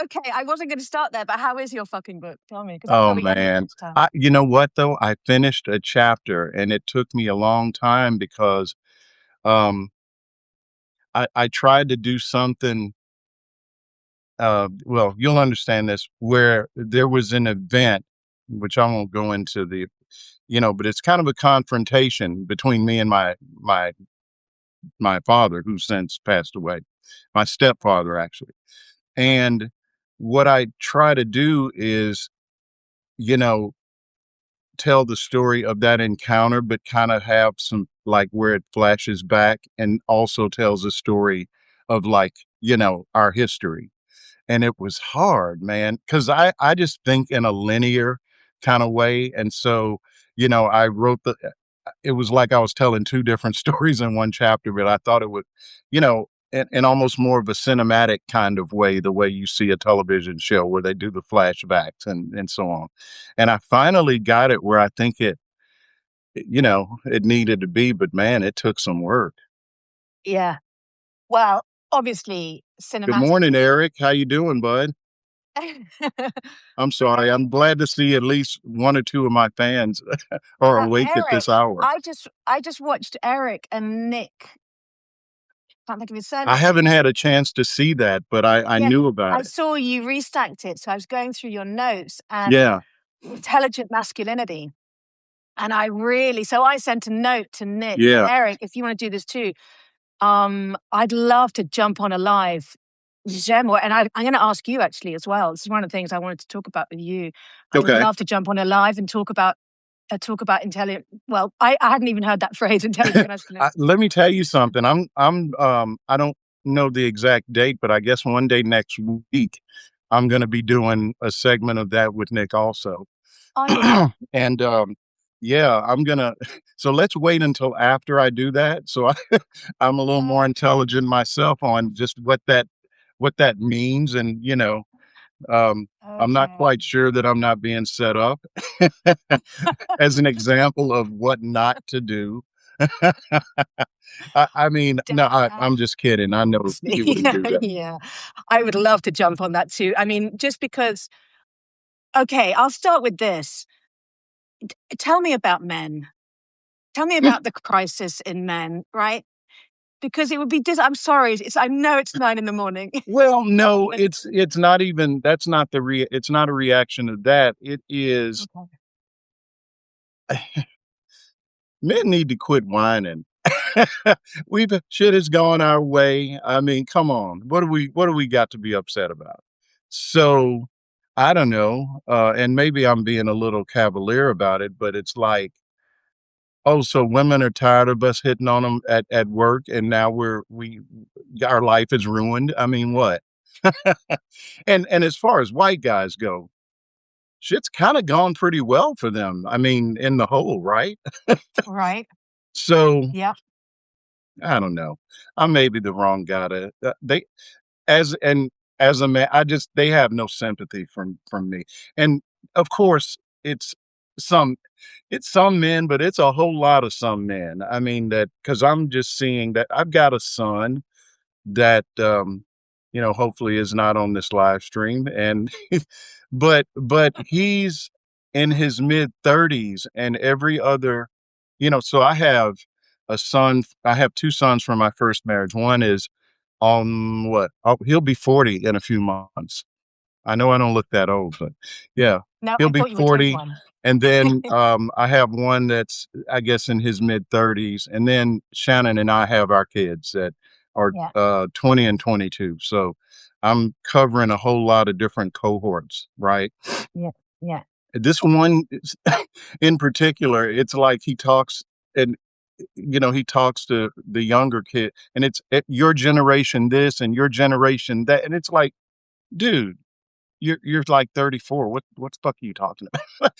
Okay, I wasn't going to start there, but how is your fucking book? Tell me, because that's Oh where we ended man. last time. You know what though? I finished a chapter and it took me a long time because um I tried to do something well, you'll understand this, where there was an event, which I won't go into but it's kind of a confrontation between me and my father, who's since passed away, my stepfather actually. And what I try to do is, you know, tell the story of that encounter, but kind of have some like where it flashes back and also tells a story of like, our history. And it was hard, man, because I just think in a linear kind of way. And so, I wrote it was like I was telling two different stories in one chapter, but I thought it would, in almost more of a cinematic kind of way, the way you see a television show where they do the flashbacks and so on. And I finally got it where I think it needed to be, but man, it took some work. Yeah. Well, obviously, Good morning, cinematically. Eric. How you doing, bud? I'm sorry. I'm glad to see at least one or two of my fans are awake at this Eric, hour. I just watched Eric and Nick. Can't think of his I surname. haven't had a chance to see that, but I Yeah, knew about I it. saw you restacked it, so I was going through your notes and Yeah, intelligent masculinity. And so I sent a note to Nick, yeah. Eric, if you want to do this too. I'd love to jump on a live Gem, and I'm going to ask you actually as well. This is one of the things I wanted to talk about with you. I would Okay. love to jump on a live and talk about intelligent. Well, I hadn't even heard that phrase, intelligent masculinity. Let me tell you something. I don't know the exact date, but I guess one day next week I'm going to be doing a segment of that with Nick also. Are you? And yeah, I'm gonna so let's wait until after I do that. So I'm a little more Okay. intelligent myself on just what that means. And I'm not Okay. quite sure that I'm not being set up as an example of what not to do. I mean, no, I'm just kidding. I know you wouldn't Yeah, do that. yeah. I would love to jump on that too. I mean, just because. Okay, I'll start with this. Tell me about men. Tell me about the crisis in men, right? Because it would be I'm sorry, I know it's 9 in the morning. Well, no, But it's not even that's not it's not a reaction to that. It is okay. men need to quit whining. We've shit has gone our way. I mean, come on. What do we got to be upset about? So I don't know. And maybe I'm being a little cavalier about it, but it's like, oh, so women are tired of us hitting on them at work and now our life is ruined. I mean, what? And as far as white guys go, shit's kind of gone pretty well for them. I mean, in the whole, right? Right. So Yeah. I don't know. I may be the wrong guy to they as and as a man, they have no sympathy from me. And of course, some it's some men, but it's a whole lot of some men. I mean that because I'm just seeing that I've got a son that hopefully is not on this live stream and but he's in his mid 30s and every other so I have two sons from my first marriage. One is on what? Oh, he'll be 40 in a few months. I know I don't look that old, but yeah, No, he'll I be thought you were 40. 21. And then I have one that's, I guess, in his mid 30s. And then Shannon and I have our kids that are Yeah. 20 and 22. So I'm covering a whole lot of different cohorts, right? Yeah. Yeah. This one in particular, it's like he talks and he talks to the younger kid and it's your generation this and your generation that and it's like, dude, you're like 34. What the fuck are you talking about?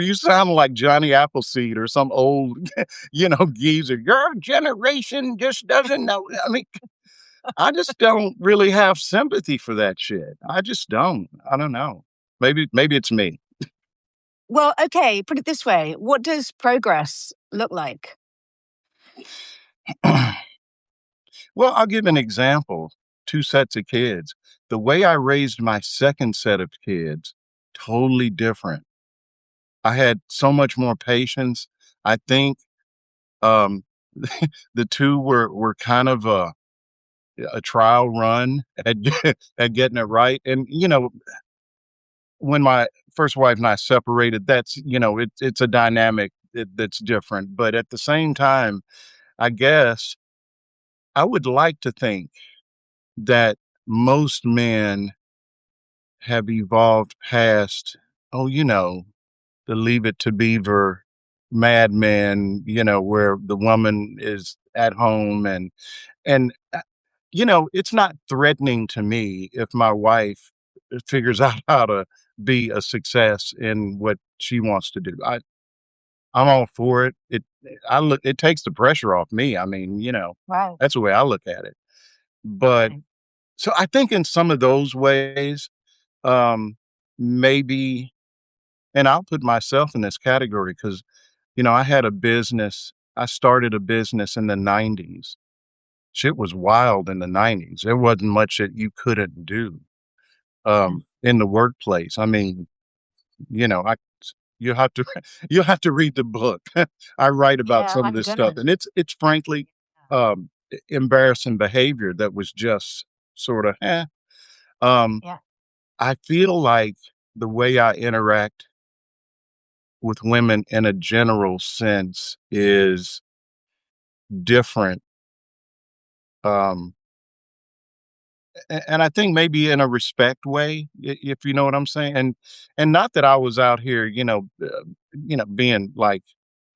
You sound like Johnny Appleseed or some old, geezer. Your generation just doesn't know. I mean, I just don't really have sympathy for that shit. I just don't. I don't know. Maybe it's me. Well, okay, put it this way. What does progress look like? Well, I'll give an example. 2 sets of kids. The way I raised my second set of kids, totally different. I had so much more patience. I think, um, the 2 were kind of a trial run at at getting it right, and, when my first wife and I separated, that's it's a dynamic that's different, but at the same time, I guess I would like to think that most men have evolved past, oh, the Leave It to Beaver, Mad Men, where the woman is at home and it's not threatening to me if my wife figures out how to be a success in what she wants to do. I'm all for it. It takes the pressure off me. I mean, Right. that's the way I look at it. But Right. so I think in some of those ways, um, maybe, and I'll put myself in this category because, I had a business. I started a business in the 90s. Shit was wild in the 90s. There wasn't much that you couldn't do Mm. in the workplace. I mean, I you have to you have to read the book. I write about Yeah, some of I'm this stuff, gonna. and it's frankly embarrassing behavior that was just sort of Um, Yeah. I feel like the way I interact with women in a general sense is different. Um, and I think maybe in a respect way, if you know what I'm saying. And not that I was out here, being like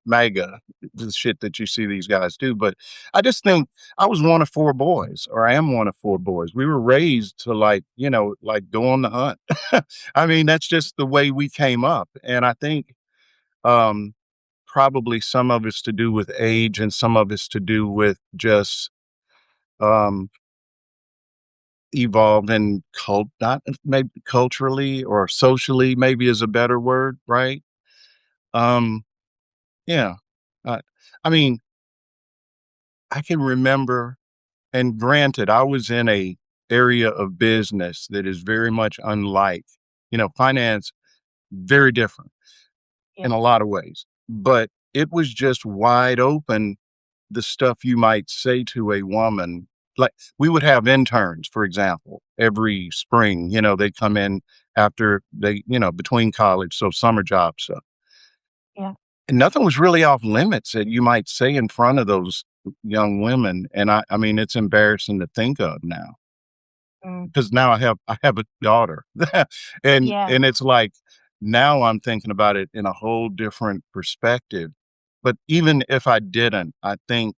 MAGA, the shit that you see these guys do, but I just think I was one of 4 boys, or I am one of 4 boys. We were raised to like go on the hunt. I mean, that's just the way we came up, and I think um, probably some of it's to do with age, and some of it's to do with just um, evolving not maybe culturally or socially, maybe is a better word, right? Um, yeah. Uh, I mean, I can remember, and granted, I was in a area of business that is very much unlike, finance, very different Yeah. in a lot of ways, but it was just wide open. The stuff you might say to a woman, like we would have interns, for example, every spring, they'd come in after between college, so summer job stuff. Yeah. And nothing was really off limits that you might say in front of those young women. And I mean, it's embarrassing to think of now Mm. because now I have a daughter, and Yeah. it's like now I'm thinking about it in a whole different perspective. But even if I didn't, I think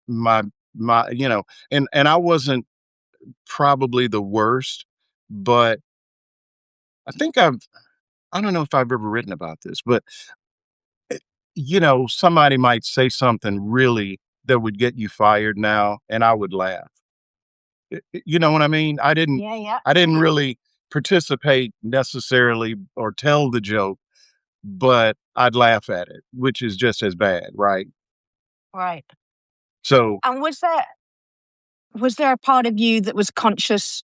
my my and I wasn't probably the worst, but I don't know if I've ever written about this, but eh, somebody might say something really that would get you fired now, and I would laugh. You know what I mean? Yeah. Yeah. I didn't really participate necessarily or tell the joke, but I'd laugh at it, which is just as bad, right? Right. So And was there a part of you that was conscious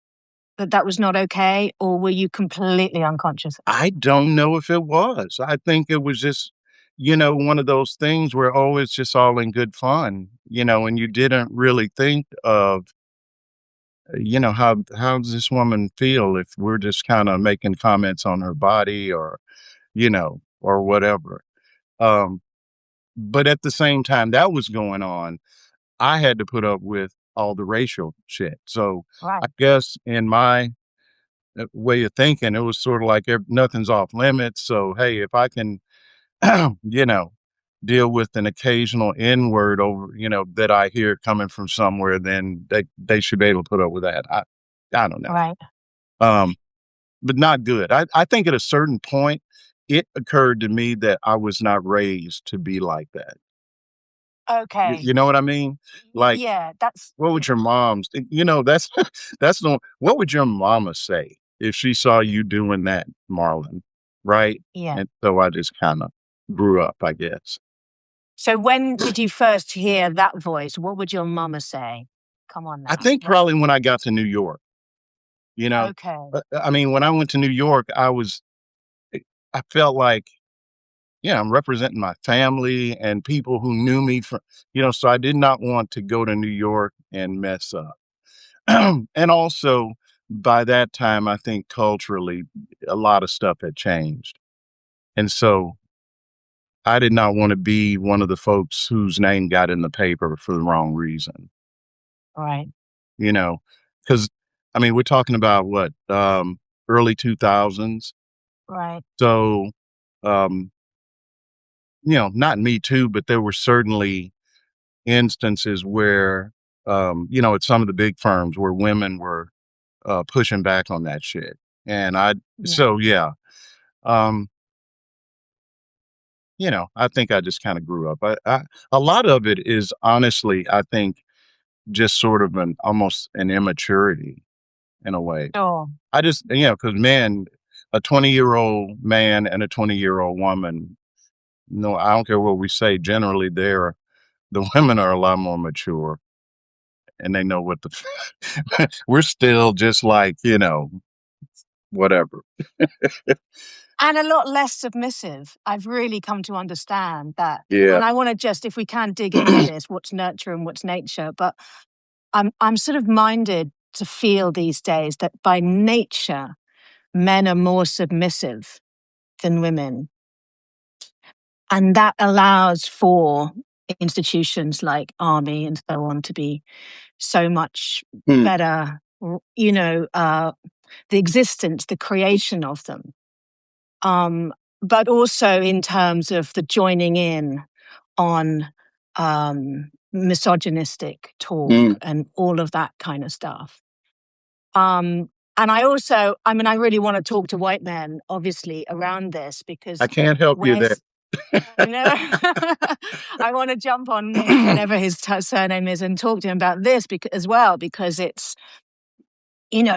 that that was not okay, or were you completely unconscious of it? I don't know if it was. I think it was just, one of those things where, oh, it's just all in good fun, and you didn't really think of, how does this woman feel if we're just kind of making comments on her body or whatever. Um, but at the same time that was going on, I had to put up with all the racial shit. So Right. I guess in my way of thinking, it was sort of like nothing's off limits. So, hey, if I can you know, deal with an occasional N word that I hear coming from somewhere, then they should be able to put up with that. I don't know. Right. Um, but not good. I think at a certain point, it occurred to me that I was not raised to be like that. Okay. You know what I mean? Like, Yeah. That's what would your mom's? That's that's no. What would your mama say if she saw you doing that, Marlon? Right? yeah. And so I just kind of grew up, I guess. So when did you first hear that voice? What would your mama say? Come on I now. think probably when I got to New York, you know, Okay. I mean, when I went to New York, I felt like, yeah, I'm representing my family and people who knew me from, so I did not want to go to New York and mess up. And also, by that time, I think culturally, a lot of stuff had changed. And so I did not want to be one of the folks whose name got in the paper for the wrong reason, Right. you know, because I mean, we're talking about what, early 2000s. Right. So, um, not Me Too, but there were certainly instances where, at some of the big firms where women were pushing back on that shit. And Yeah. so yeah, um, I think I just kind of grew up. A lot of it is honestly, I think, just sort of almost an immaturity in a way. Sure. I just, because man, a 20-year-old man and a 20-year-old woman, no, I don't care what we say. Generally, the women are a lot more mature and they know what we're still just like, whatever. And a lot less submissive. I've really come to understand that. Yeah. And I want to just, if we can dig into this, what's nurture and what's nature. But I'm sort of minded to feel these days that by nature, men are more submissive than women. And that allows for institutions like army and so on to be so much Hmm. better, the existence, the creation of them. But also in terms of the joining in on misogynistic Hmm. talk and all of that kind of stuff. Um, and I really want to talk to white men, obviously, around this I because can't help you there. where's I know I want to jump on Nick, whatever his surname is, and talk to him about this as well, because it's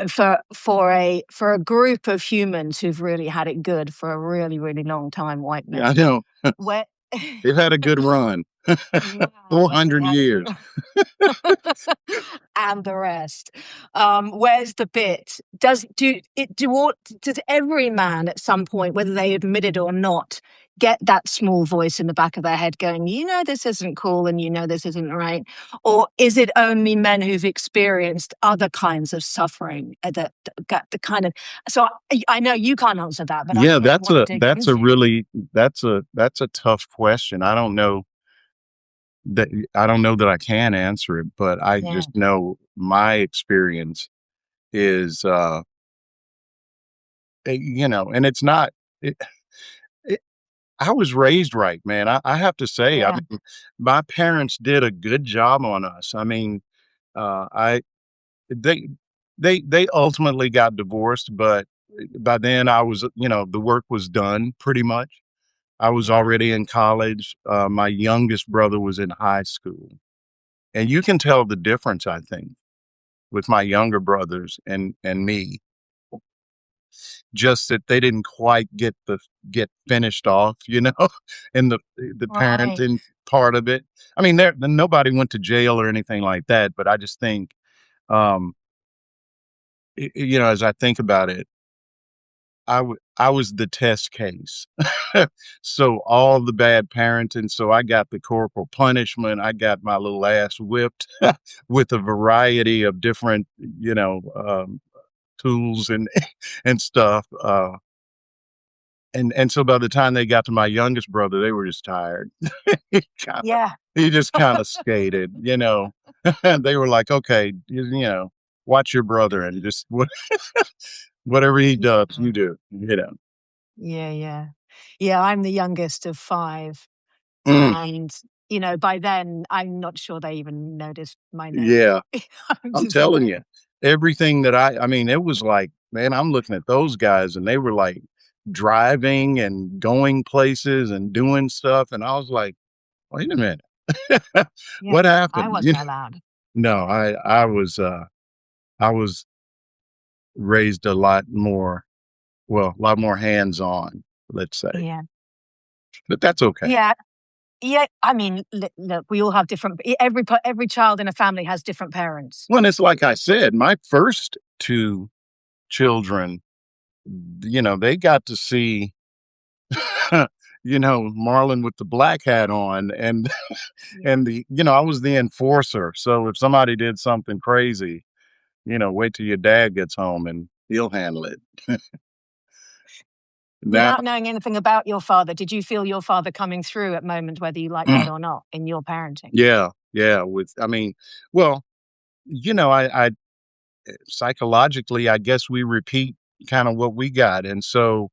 for a group of humans who've really had it good for a really really long time, white Yeah, I men, know. where They've had a good run. yeah, they 400 had a years. good and the rest. Where's the bit? Does every man at some point, whether they admit it or not, get that small voice in the back of their head going, this isn't cool and this isn't right? Or is it only men who've experienced other kinds of suffering that got the kind of so I know you can't answer that, but I Yeah, really want to dig into. that's a tough question. I don't know that I can answer it, but I Yeah, just know my experience is and it's not it, it, I was raised right, man. I have to say, I yeah, mean, my parents did a good job on us. I mean, I they they ultimately got divorced, but by then I was, the work was done pretty much. I was yeah. already in college. My youngest brother was in high school, and you can tell the difference, I think, with my younger brothers and me. Just that they didn't quite get finished off, and the Right. parenting part of it. I mean, nobody went to jail or anything like that, but I just think, um, as I think about it, I was the test case. So all the bad parenting, so I got the corporal punishment, I got my little ass whipped with a variety of different, tools and and stuff, and so by the time they got to my youngest brother, they were just tired. He kinda Yeah. he just kinda skated. They were like, "Okay, watch your brother and just whatever he does, Yeah. you do." Yeah, yeah. Yeah, I'm the youngest of 5, Mm, and, by then, I'm not sure they even noticed my name. yeah. I'm I'm just telling like you, everything that I mean, it was like, man, I'm looking at those guys and they were like driving and going places and doing stuff. And I was like, wait a minute, yeah, what I happened? wasn't allowed. No, I was raised a lot more hands on, let's say, Yeah. but that's okay. Yeah. Yeah, I mean, look, we all have different. Every child in a family has different parents. Well, it's like I said, my first two children, they got to see, Marlon with the black hat on, and Yeah. and I was the enforcer. So if somebody did something crazy, wait till your dad gets home and he'll handle it. Now, Without knowing anything about your father, did you feel your father coming through at moments, whether you liked that or not, in your parenting? yeah, yeah. I mean, well, I psychologically, I guess we repeat kind of what we got, and so,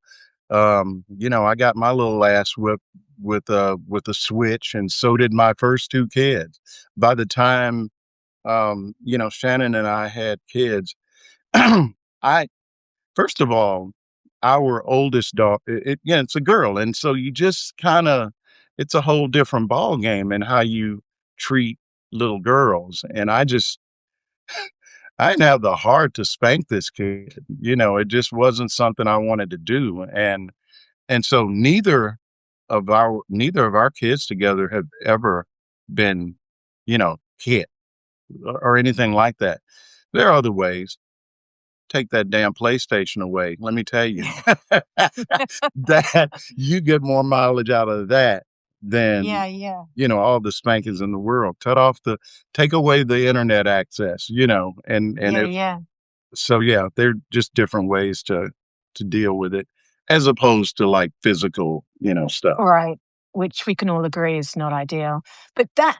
I got my little ass whipped with a switch, and so did my first two kids. By the time, Shannon and I had kids, I first of all, our oldest daughter, it's a girl, and so you just kind of, it's a whole different ball game in how you treat little girls, and I didn't have the heart to spank this kid. It just wasn't something I wanted to do, and so neither of our kids together have ever been, hit or anything like that. There are other ways. Take that damn PlayStation away. Let me tell you, that you get more mileage out of that than, Yeah, yeah, all the spankings in the world. Take away the internet access, and yeah, if yeah. so, yeah, they're just different ways to deal with it as opposed to like physical, stuff. Right. Which we can all agree is not ideal. But that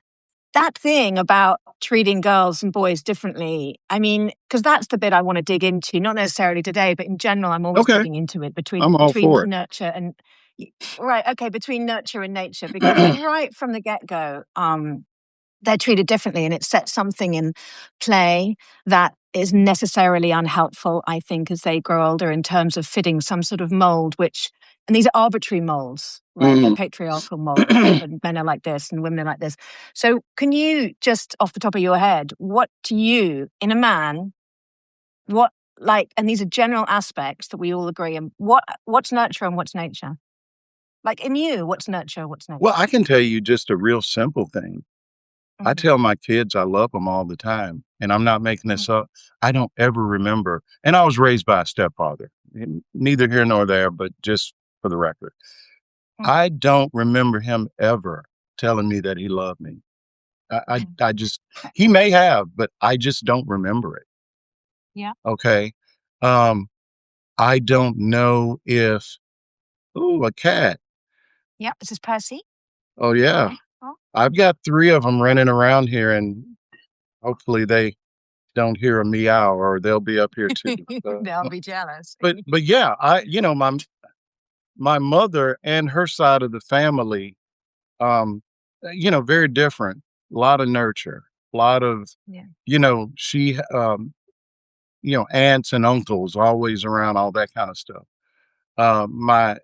thing about treating girls and boys differently, I mean, because that's the bit I want to dig into, not necessarily today, but in general, I'm always Okay, digging into it between I'm all for it. nurture and right, okay, between nurture and nature, because right from the get go, they're treated differently, and it sets something in play that is necessarily unhelpful, I think, as they grow older in terms of fitting some sort of mold, which, and these are arbitrary molds, right? They're Mhm. patriarchal molds, and men are like this and women are like this. So, can you just off the top of your head, what to you, in a man, what, like, and these are general aspects that we all agree on, what's nurture and what's nature? Like in you, what's nurture, what's Well, nature? I can tell you just a real simple thing. I Mhm, tell my kids I love them all the time, and I'm not making mhm, this up. I don't ever remember, and I was raised by a stepfather, neither here nor there, but just for the record, mhm, I don't remember him ever telling me that he loved me. mhm. I just, he may have, but I just don't remember it. Yeah. Okay. Um, I don't know if, ooh, a cat. Yeah. This is Percy. Oh, yeah. Okay. Oh. I've got three of them running around here, and hopefully they don't hear a meow or they'll be up here too. They'll be jealous. But yeah, my mother and her side of the family, um, very different. A lot of nurture, a lot of, Yeah. she, aunts and uncles always around, all that kind of stuff. My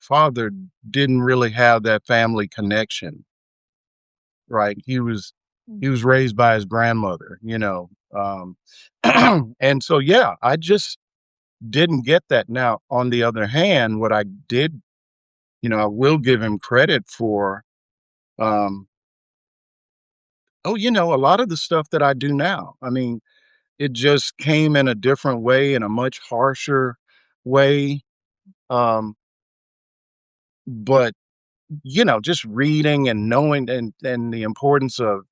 father didn't really have that family connection, right? He Mm, was raised by his grandmother, and so yeah, I just didn't get that. Now, on the other hand, what I did, I will give him credit for, um, a lot of the stuff that I do now. I mean, it just came in a different way, in a much harsher way. Um, but just reading and knowing, and the importance of,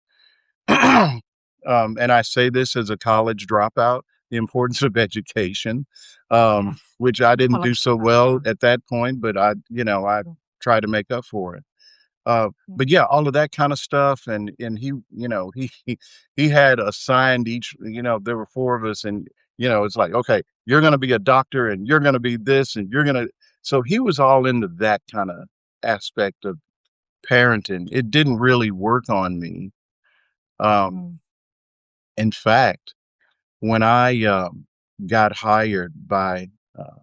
and I say this as a college dropout, the importance of education, yeah. which I didn't do College so dropout. well Yeah. at that point, but I Mm, tried to make up for it. mm, But yeah, all of that kind of stuff, and he, he had assigned each, there were four of us, and it's like, okay, you're going to be a doctor, and you're going to be this, and you're going to. So he was all into that kind of aspect of parenting. It didn't really work on me. Um, mm, in fact, when I got hired by uh,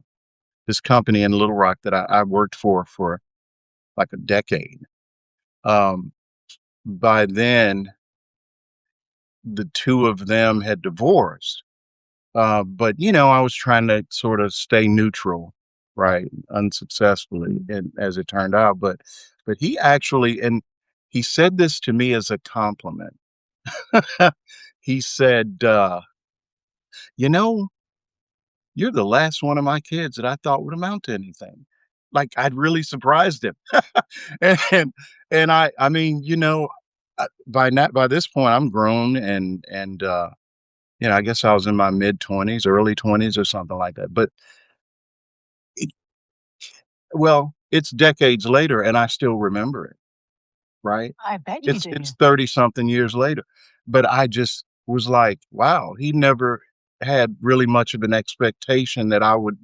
this company in Little Rock that I worked for like a decade, um, by then the two of them had divorced. But I was trying to sort of stay neutral. right, unsuccessfully, Mm. and as it turned out, but he actually, and he said this to me as a compliment. He said, "You know, you're the last one of my kids that I thought would amount to anything." Like, I'd really surprised him. And I mean, by this point, I'm grown I guess I was in my mid-20s, early 20s or something like that, but it well, it's decades later, and I still remember it. Right? I bet you It's do. 30 something years later, but I just was like, "Wow, he never had really much of an expectation that I would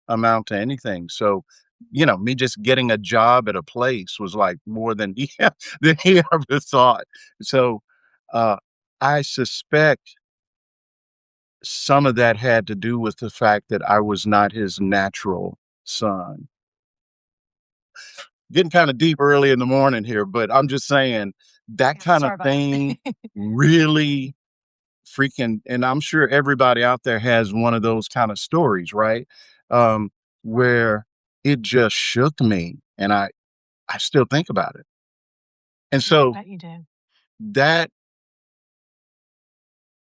amount to anything." So, me just getting a job at a place was like more than he than he ever thought. So, uh, I suspect some of that had to do with the fact that I was not his natural son. Getting kinda deep early in the morning here, but I'm just saying that Yeah, kinda sorry about thing that. really freaking, and I'm sure everybody out there has one of those kinda stories, right? Where it just shook me, and I still think about it. And Yeah, I so bet you do. that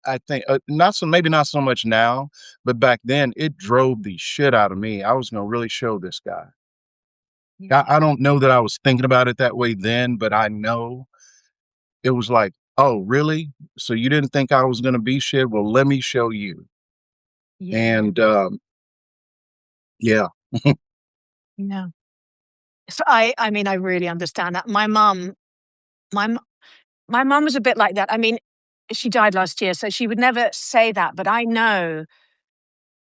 I think, not so maybe not so much now, but back then, it drove the shit out of me. I was gonna really show this guy. Yeah. I don't know that I was thinking about it that way then, but I know it was like, "Oh, really? So you didn't think I was gonna be shit? Well, let me show you." Yeah. And, yeah. Yeah. So I mean, I really understand that. My m my mum was a bit like that. I mean, she died last year, so she would never say that, but I know,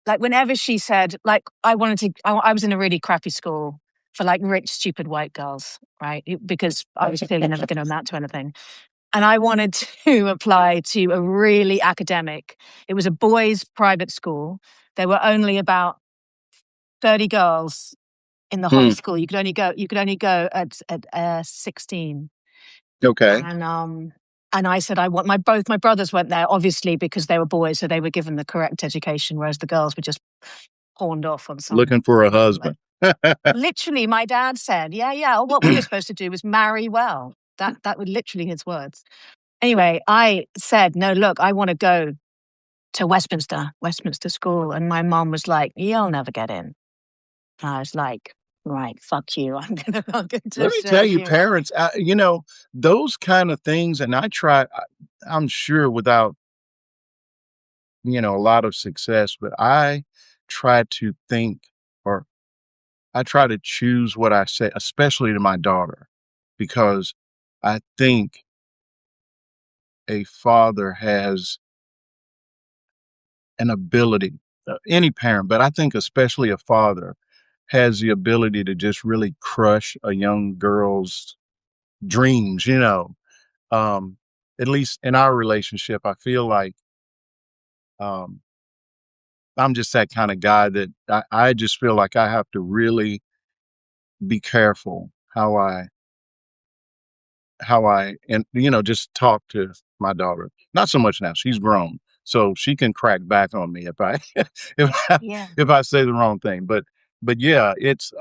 like, whenever she said, like, I was in a really crappy school for, like, rich, stupid white girls, right? Because I was clearly never gonna amount to anything. And I wanted to apply to a really academic, it was a boys' private school. There were only about 30 girls in the whole Hmm, school. You could only go at 16. okay. And I said, I want both my brothers went there, obviously, because they were boys, so they were given the correct education, whereas the girls were just pawned off on some, Looking for a like, husband. literally, my dad said, yeah, yeah, what we were supposed to do was marry well. That were literally his words. Anyway, I said, no, look, I want to go to Westminster School. And my mom was like, you'll never get in. And I was like, right, fuck you. I'm going to Let me show tell you, you. parents, those kind of things, and I'm sure without, a lot of success, but I try to think, or I try to choose what I say, especially to my daughter, because I think a father has an ability, any parent, but I think especially a father has the ability to just really crush a young girl's dreams, Um, at least in our relationship, I feel like, um, I'm just that kind of guy that I just feel like I have to really be careful and just talk to my daughter. Not so much now. She's grown. So she can crack back on me if I if I, Yeah. if I say the wrong thing. But yeah, it's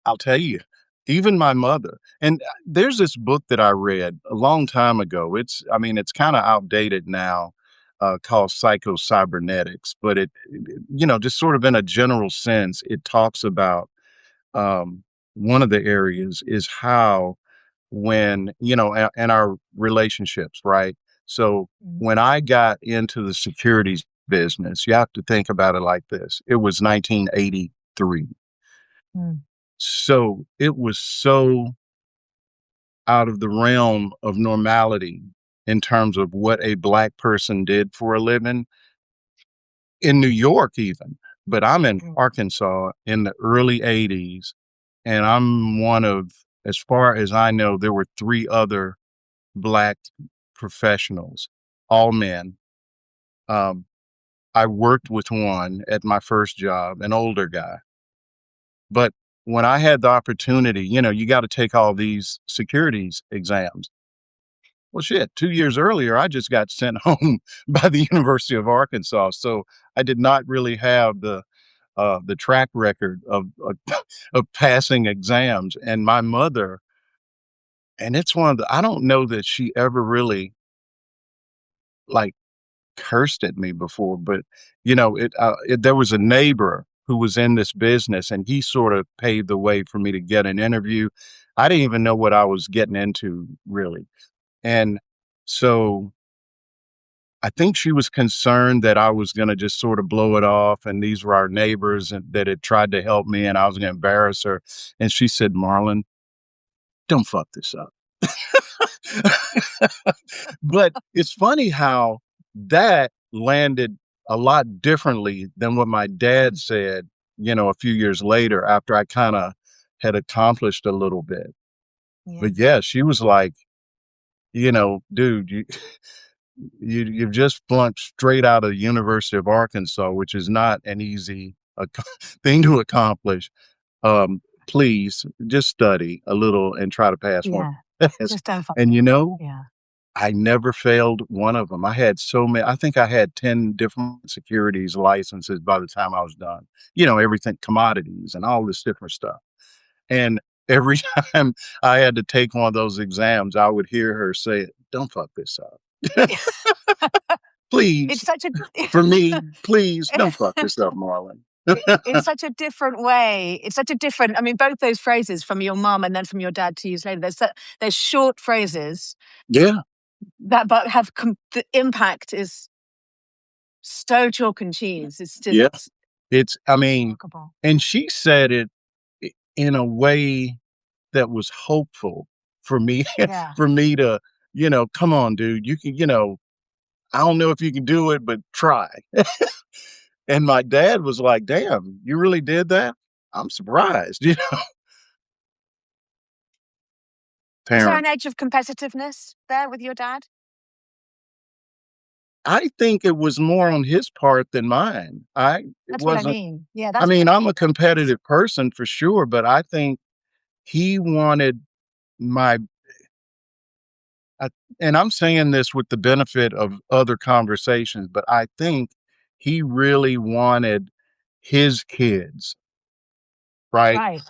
I'll tell you, even my mother, and there's this book that I read a long time ago. I mean, it's kind of outdated now, called Psycho Cybernetics, but just sort of in a general sense, it talks about, one of the areas is how, when, and our relationships, right? So Mm, when I got into the securities business, you have to think about it like this. It was 1983. mm, So it was so out of the realm of normality in terms of what a black person did for a living in New York, even. But I'm in mm, Arkansas in the early 80s, and I'm one of, as far as I know, there were three other black professionals, all men. Um, I worked with one at my first job, an older guy. But when I had the opportunity, you got to take all these securities exams. Well, shit, 2 years earlier, I just got sent home by the University of Arkansas. So I did not really have the track record of passing exams. And my mother, and it's one of the, I don't know that she ever really like cursed at me before, but there was a neighbor who was in this business, and he sort of paved the way for me to get an interview. I didn't even know what I was getting into really, and so I think she was concerned that I was going to just sort of blow it off, and these were our neighbors and that had tried to help me, and I was going to embarrass her. And she said, "Marlon, don't fuck this up." But it's funny how that landed a lot differently than what my dad said, a few years later after I kind of had accomplished a little bit. Yeah. But yeah, she was like, dude, you've just flunked straight out of the University of Arkansas, which is not an easy thing to accomplish. Please just study a little and try to pass one Yeah. test. Just don't fuck And it. Yeah. I never failed one of them. I had so many. I think I had 10 different securities licenses by the time I was done. Everything, commodities and all this different stuff. And every time I had to take one of those exams, I would hear her say, "Don't fuck this up." Please, It's such a for me, please don't fuck this up, Marlon. in such a different way. It's such a different. I mean, both those phrases from your mom and then from your dad 2 years later. There's short phrases Yeah, that but have the impact is so chalk and cheese. It's yeah. just I mean, remarkable. and she said it in a way that was hopeful for me, Yeah. for me to, come on, dude, you can, I don't know if you can do it, but try. And my dad was like, "Damn, you really did that? I'm surprised." Was there Parent. an edge of competitiveness there with your dad? I think it was more on his part than mine. It That's what I wasn't, mean. Yeah, I that's what mean, I I'm a mean. competitive person for sure, but I think he wanted my, I, and I'm saying this with the benefit of other conversations, but I think he really wanted his kids, right, Right.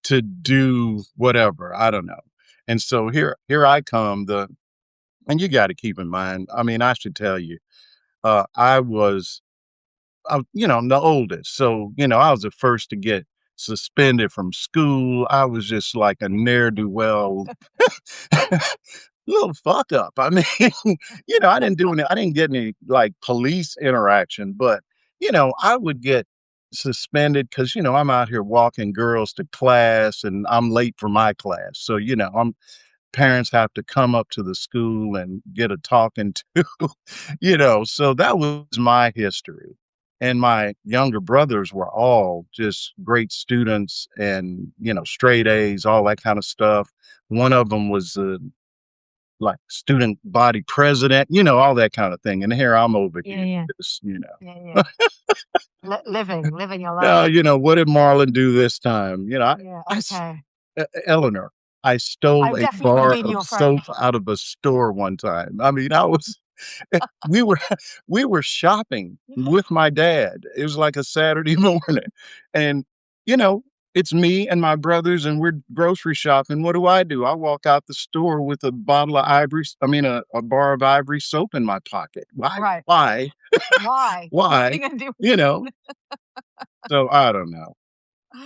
to do whatever. I don't know. And so here I come. And you got to keep in mind. I mean, I should tell you, I was, I'm the oldest, so I was the first to get suspended from school. I was just like a ne'er do well, little fuck up. I mean, I didn't get any like police interaction, but I would get suspended because I'm out here walking girls to class and I'm late for my class. So, I'm parents have to come up to the school and get a talking to, so that was my history. And my younger brothers were all just great students and, straight A's, all that kind of stuff. One of them was like student body president, all that kind of thing. And here I'm over Yeah, here, yeah. just, Yeah, yeah. Living your life. what did Marlon do this time? Yeah, I, okay. Eleanor, I I stole a definitely would have bar been of your friend. soap out of a store one time. I mean, I was we were we were shopping with my dad. It was like a Saturday morning. And, you know, it's me and my brothers and we're grocery shopping. What do? I walk out the store with a bottle of a bar of Ivory soap in my pocket. Why? Right. Why? Why? What are Why? you gonna do? You know, so I don't know.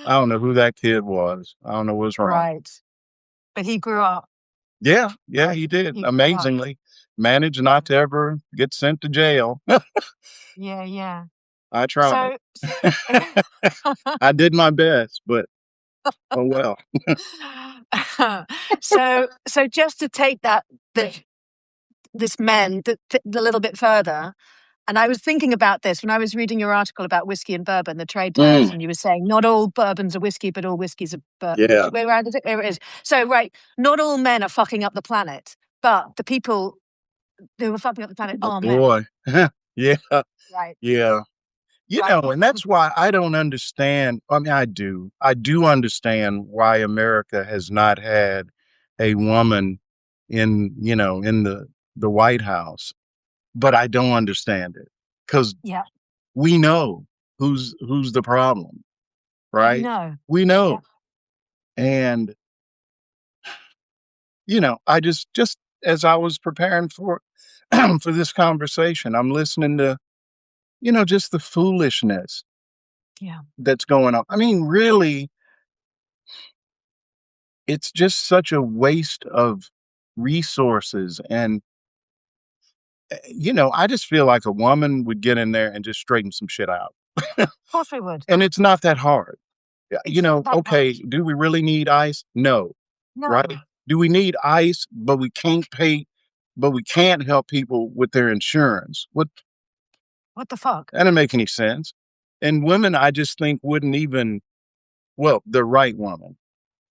I don't know who that kid was. I don't know what's wrong. Right. But he grew up, Yeah, yeah, right? he did. He grew up. Amazingly, managed not to ever get sent to jail. Yeah, yeah. I tried. So I did my best, but oh well. so just to take this men the little bit further, and I was thinking about this when I was reading your article about whiskey and bourbon, the trade tariffs, Mm, and you were saying not all bourbons are whiskey, but all whiskies are bourbon. yeah. Way around is it? There it is. So right, not all men are fucking up the planet, but the people who are fucking up the planet Oh are men. boy. Yeah, Right. yeah. Right. And that's why I don't understand. I mean, I do. I do understand why America has not had a woman in the White House, but I don't understand it because Yeah. we know. who's the problem, We right? know. We Yeah. know. And I just as I was preparing for for this conversation, I'm listening to, just the foolishness Yeah. that's going on. I mean, really, it's just such a waste of resources. And, I just feel like a woman would get in there and just straighten some shit out. Of course we would. And it's not that hard. Yeah, It's not that okay, hard. do we really need ice? No, right? No. Do we need ice, but we can't help people with their insurance? What the fuck? That doesn't make any sense. And women, I just think wouldn't even, well, the right woman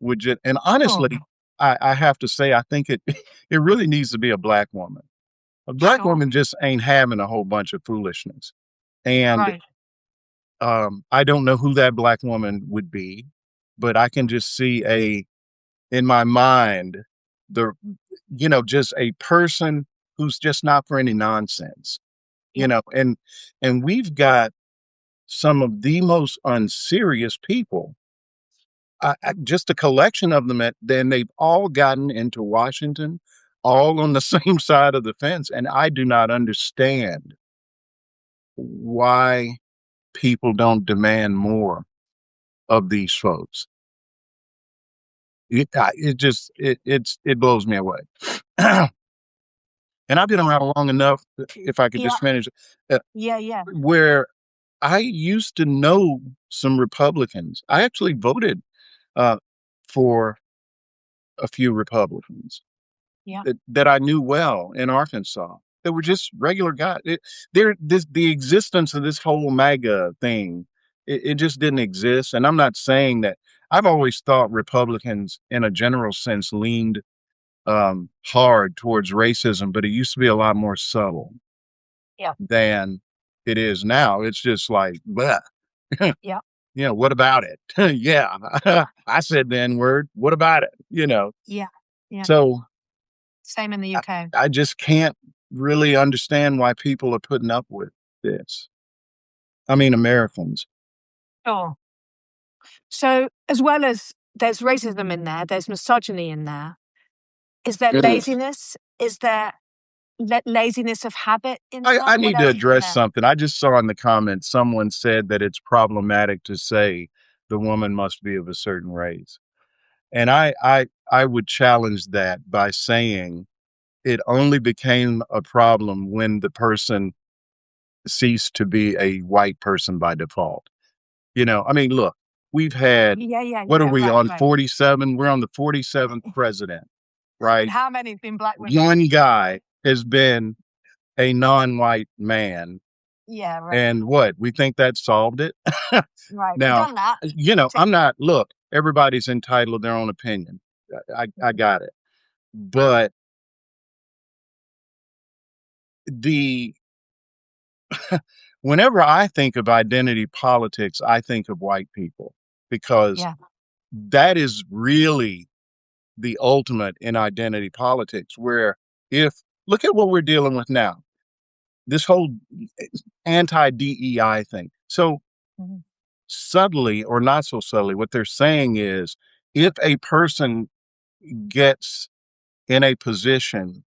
would just, and Sure. honestly, I have to say, I think it, it really needs to be a black woman. A black Sure. woman just ain't having a whole bunch of foolishness. And Right. I don't know who that black woman would be, but I can just see in my mind, the, just a person who's just not for any nonsense, Yeah. and we've got some of the most unserious people. Just a collection of them, then they've all gotten into Washington, all on the same side of the fence. And I do not understand why people don't demand more of these folks. It just it blows me away. And I've been around long enough, if I could Yeah. just finish, uh, Yeah. Yeah. where I used to know some Republicans. I actually voted uh, for a few Republicans Yeah. that I knew well in Arkansas. They were just regular guys. The existence of this whole MAGA thing, it just didn't exist. And I'm not saying that. I've always thought Republicans, in a general sense, leaned hard towards racism, but it used to be a lot more subtle Yeah. than it is now. It's just like, bleh. Yeah. What about it? Yeah, I said the N word. What about it? Yeah. Yeah. So Same in the I, UK. I just can't really understand why people are putting up with this. I mean, Americans. Sure. So, as well as there's racism in there, there's misogyny in there. Is there Yes. laziness? Is there laziness of habit in I what need to else is in address there? something. I just saw in the comments someone said that it's problematic to say the woman must be of a certain race. And I would challenge that by saying it only became a problem when the person ceased to be a white person by default. I mean, look, we've had, Yeah, yeah, what are yeah. we Right, on, right. 47? We're on the 47th president, And right? how many have been black women? One guy has been a non-white man. Yeah, right, And what? We think that solved it? right. We've Now, done that. I'm not, look, everybody's entitled to their own opinion. I got it. But the whenever I think of identity politics, I think of white people because Yeah, that is really the ultimate in identity politics. Where if look at what we're dealing with now, this whole anti DEI thing. So mhm, subtly or not so subtly, what they're saying is if a person gets in a position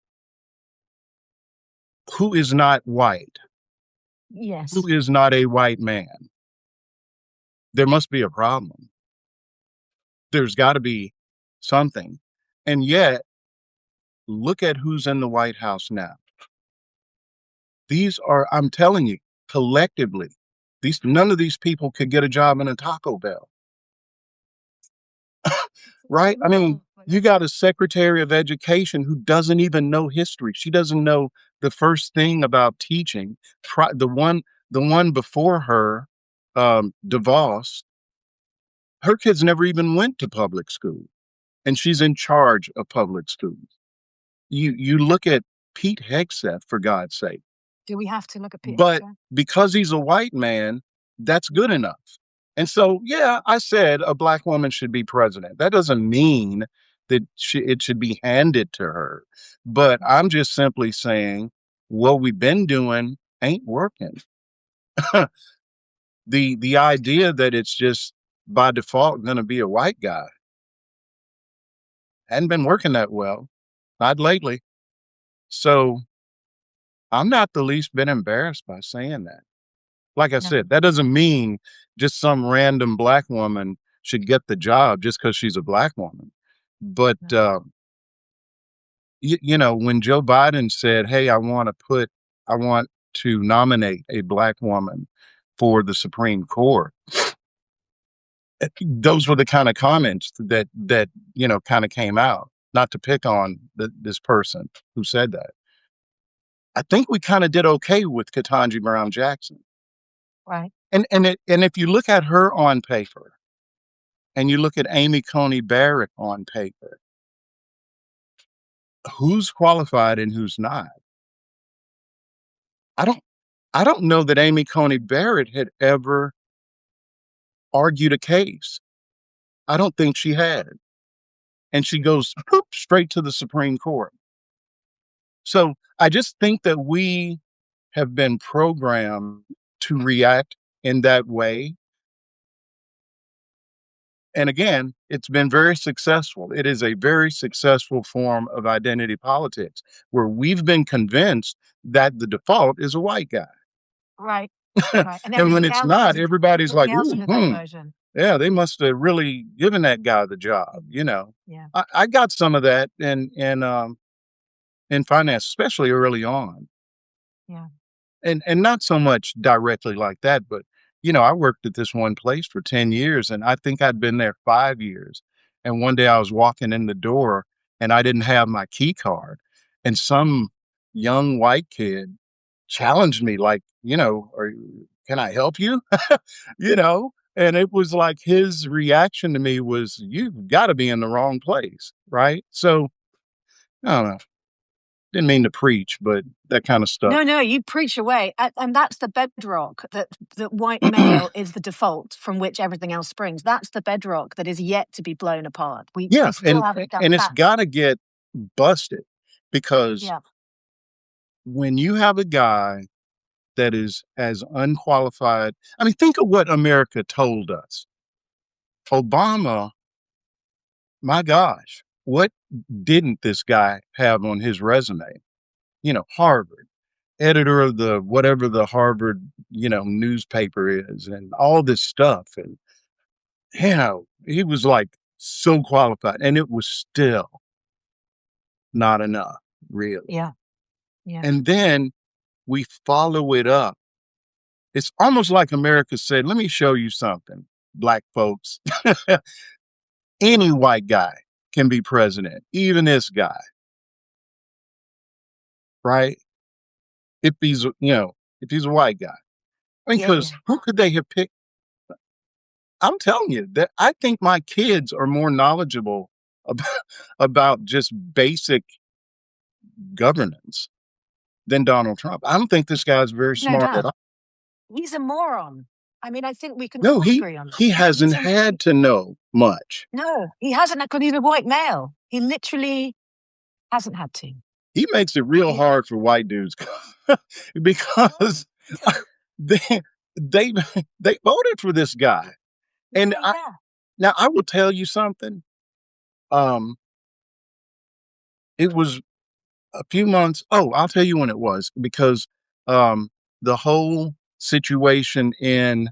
who is not white, who yes, is not a white man, there must be a problem. There's got to be something. And yet, look at who's in the White House now. These are, I'm telling you, collectively, none of these people could get a job in a Taco Bell, right? I mean, you got a Secretary of Education who doesn't even know history. She doesn't know the first thing about teaching. The one before her, DeVos, her kids never even went to public school, and she's in charge of public schools. You look at Pete Hegseth, for God's sake. do we have to look at Pete But Hegseth? because he's a white man, that's good enough. And so, yeah, I said a black woman should be president. That doesn't mean that it should be handed to her. But I'm just simply saying what we've been doing ain't working. the idea that it's just by default going to be a white guy hadn't been working that well, not lately. So I'm not the least bit embarrassed by saying that. Like I No, said, that doesn't mean just some random black woman should get the job just because she's a black woman. But no. when Joe Biden said, "Hey, I want to nominate a black woman for the Supreme Court," those were the kind of comments that kind of came out. Not to pick on this person who said that. I think we kind of did okay with Ketanji Brown Jackson, Right. and if you look at her on paper, and you look at Amy Coney Barrett on paper, who's qualified and who's not? I don't I don't know that Amy Coney Barrett had ever argued a case. I don't think she had. And she goes whoop, straight to the Supreme Court. So I just think that we have been programmed to react in that way. And again, it's been very successful. It is a very successful form of identity politics where we've been convinced that the default is a white guy. Right. Right. And And when it's not, everybody's like, everything else ooh, in a diversion. yeah, they must have really given that guy the job. Yeah. I got some of that in finance, especially early on. Yeah. And not so much directly like that, but I worked at this one place for 10 years and I think I'd been there 5 years. And one day I was walking in the door and I didn't have my key card. And some young white kid challenged me like, can I help you? And it was like his reaction to me was, you've got to be in the wrong place. Right. So I don't know. Didn't mean to preach, but that kind of stuff. No, no, you preach away. And that's the bedrock that white male is the default from which everything else springs. That's the bedrock that is yet to be blown apart. We Yeah, still haven't done and it's that. gotta get busted because Yeah. when you have a guy that is as unqualified, I mean, think of what America told us. Obama, my gosh, what didn't this guy have on his resume? Harvard, editor of the whatever the Harvard, newspaper is and all this stuff. And, he was like so qualified and it was still not enough, really. Yeah. Yeah. And then we follow it up. It's almost like America said, let me show you something, black folks. Any white guy can be president, even this guy, right? If he's a white guy. I mean, Yeah. because Yeah. who could they have picked? I'm telling you that I think my kids are more knowledgeable about, about just basic governance than Donald Trump. I don't think this guy's very No smart at doubt. all. He's a moron. I mean, I think we can No, all he agree on that. he hasn't had to know much. No, he hasn't because he's a white male. He literally hasn't had to. He makes it real He, hard for white dudes because they they they voted for this guy. yeah, And yeah. now I will tell you something. Um, it was a few months. Oh, I'll tell you when it was because um, the whole situation in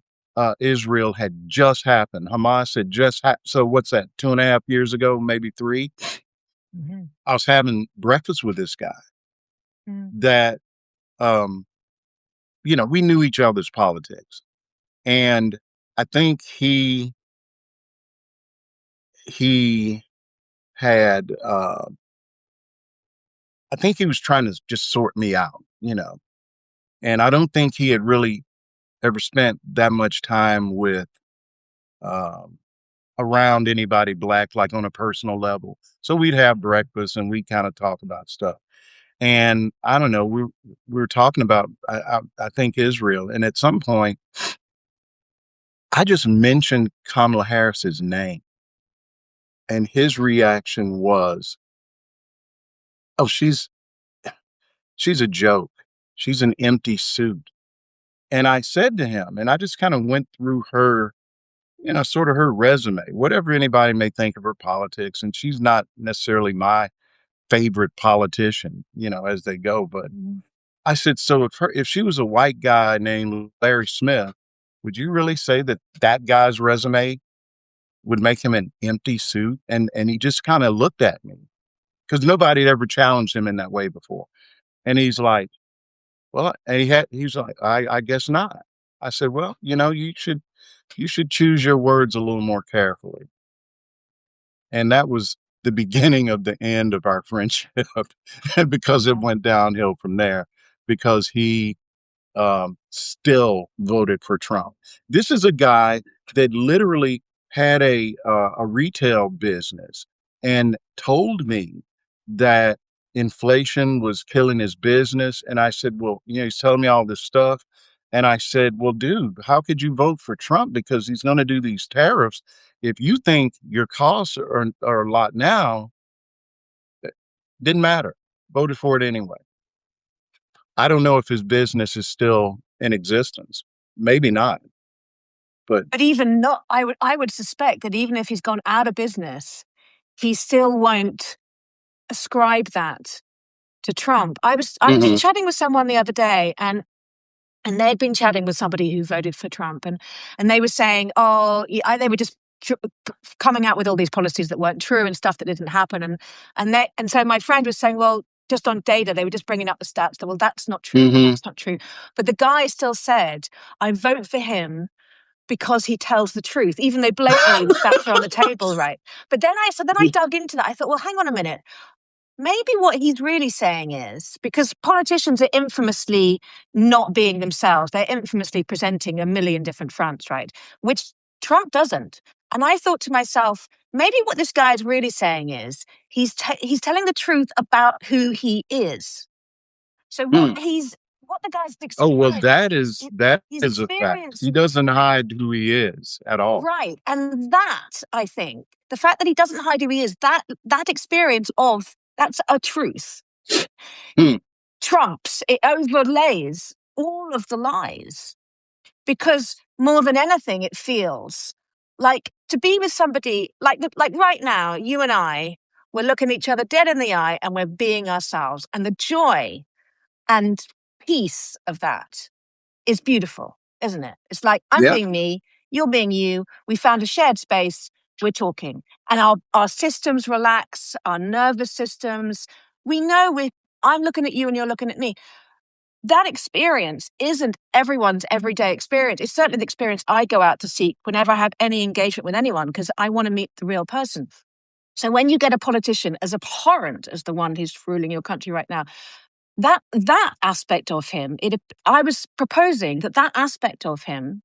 Israel had just happened. Hamas had just so what's that? 2.5 years ago, maybe three. Hmm. I was having breakfast with this guy Mm. that um, we knew each other's politics. And I think he had I think he was trying to just sort me out. And I don't think he had really ever spent that much time with um around anybody black, like on a personal level. So we'd have breakfast and we kind of talk about stuff. And I don't know, we were talking about I think Israel. And at some point I just mentioned Kamala Harris's name. And his reaction was, "Oh, she's a joke. She's an empty suit." And I said to him, and I just kind of went through her, sort of her resume, whatever anybody may think of her politics. And she's not necessarily my favorite politician, as they go. But Mhm. I said, so if she was a white guy named Larry Smith, would you really say that that guy's resume would make him an empty suit? And he just kind of looked at me because nobody had ever challenged him in that way before. And he's like, well, and he's like, I guess not. I said, well, you should choose your words a little more carefully. And that was the beginning of the end of our friendship because it Yeah. went downhill from there because he still voted for Trump. This is a guy that literally had a retail business and told me that inflation was killing his business. And I said, well, he's telling me all this stuff. And I said, well, dude, how could you vote for Trump? Because he's going to do these tariffs. If you think your costs are a lot now, it didn't matter. Voted for it anyway. I don't know if his business is still in existence. Maybe not, but But even not, I would suspect that even if he's gone out of business, he still won't ascribe that to Trump. I was Mhm, chatting with someone the other day, and they'd been chatting with somebody who voted for Trump, and they were saying, oh, they were just coming out with all these policies that weren't true and stuff that didn't happen, and so my friend was saying, well, just on data, they were just bringing up the stats that, well, that's not true, well, mhm, that's not true, but the guy still said, I vote for him because he tells the truth, even though blatantly the stats are on the table, right? But then I dug into that. I thought, well, hang on a minute. Maybe what he's really saying is because politicians are infamously not being themselves, they're infamously presenting a million different fronts, right? Which Trump doesn't. And I thought to myself, maybe what this guy is really saying is he's telling the truth about who he is. So mm. what the guy's Oh, well, experienced, that is a fact. He doesn't hide who he is at all. right. And that, I think, the fact that he doesn't hide who he is, that experience of that's a truth. Hmm, It overlays all of the lies because more than anything, it feels like to be with somebody like right now, you and I, we're looking each other dead in the eye and we're being ourselves. And the joy and peace of that is beautiful, isn't it? It's like I'm yep, being me, you're being you. We found a shared space, we're talking. And our systems relax, our nervous systems. We know I'm looking at you and you're looking at me. That experience isn't everyone's everyday experience. It's certainly the experience I go out to seek whenever I have any engagement with anyone because I want to meet the real person. So when you get a politician as abhorrent as the one who's ruling your country right now, that aspect of him, I was proposing that aspect of him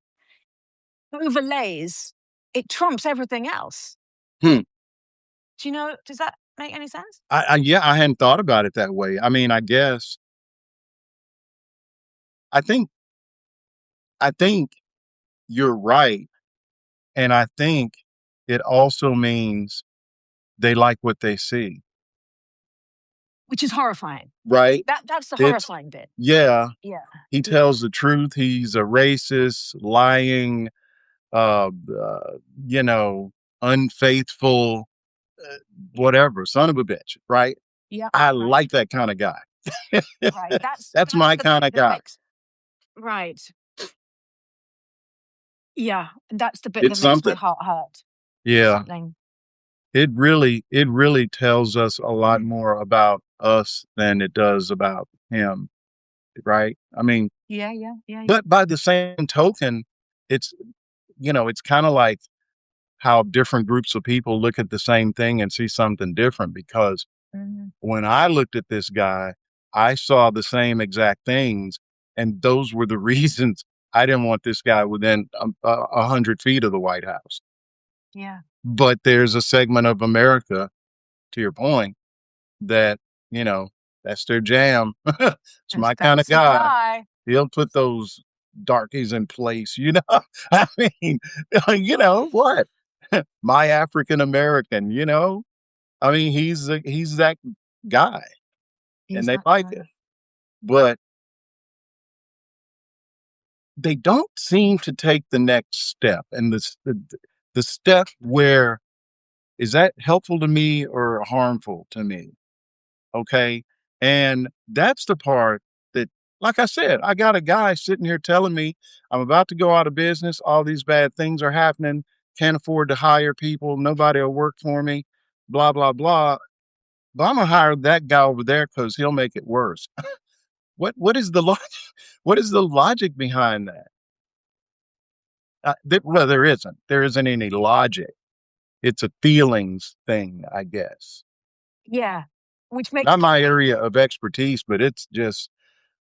overlays, it trumps everything else. hmm. Do you know? Does that make any sense? Yeah, I hadn't thought about it that way. I mean, I guess I think I think you're right, and I think it also means they like what they see, Which is horrifying. right? That's the It's horrifying bit. Yeah, Yeah, he yeah, tells the truth. He's a racist, lying, uh, uh, you know, unfaithful, uh, whatever, son of a bitch, right? yeah. I Right, like that kind of guy. right. That's That's that's my the kind bit of that guy. makes right. Yeah, that's the bit that It's makes my something. heart hurt. It's Yeah. something. It really tells us a lot more about us than it does about him, right? I mean, Yeah, yeah, yeah, yeah. but by the same token, it's it's kind of like how different groups of people look at the same thing and see something different because Mhm. when I looked at this guy, I saw the same exact things, and those were the reasons I didn't want this guy within 100 feet of the White House. Yeah, But there's a segment of America, to your point, that you know that's their jam. It's my kind of that's the guy. guy. He'll put those darkies in place. I mean, what? My African American. I mean, he's that guy, and He's they that like guy. it. But they don't seem to take the next step. And the step where, is that helpful to me or harmful to me? Okay. And that's the part that, like I said, I got a guy sitting here telling me I'm about to go out of business. All these bad things are happening. Can't afford to hire people. Nobody will work for me, blah, blah, blah. But I'm going to hire that guy over there because he'll make it worse. What is the logic? What is the logic behind that? Well, there isn't. There isn't any logic. It's a feelings thing, I guess. Yeah. Which makes Not my area of expertise, but it's just,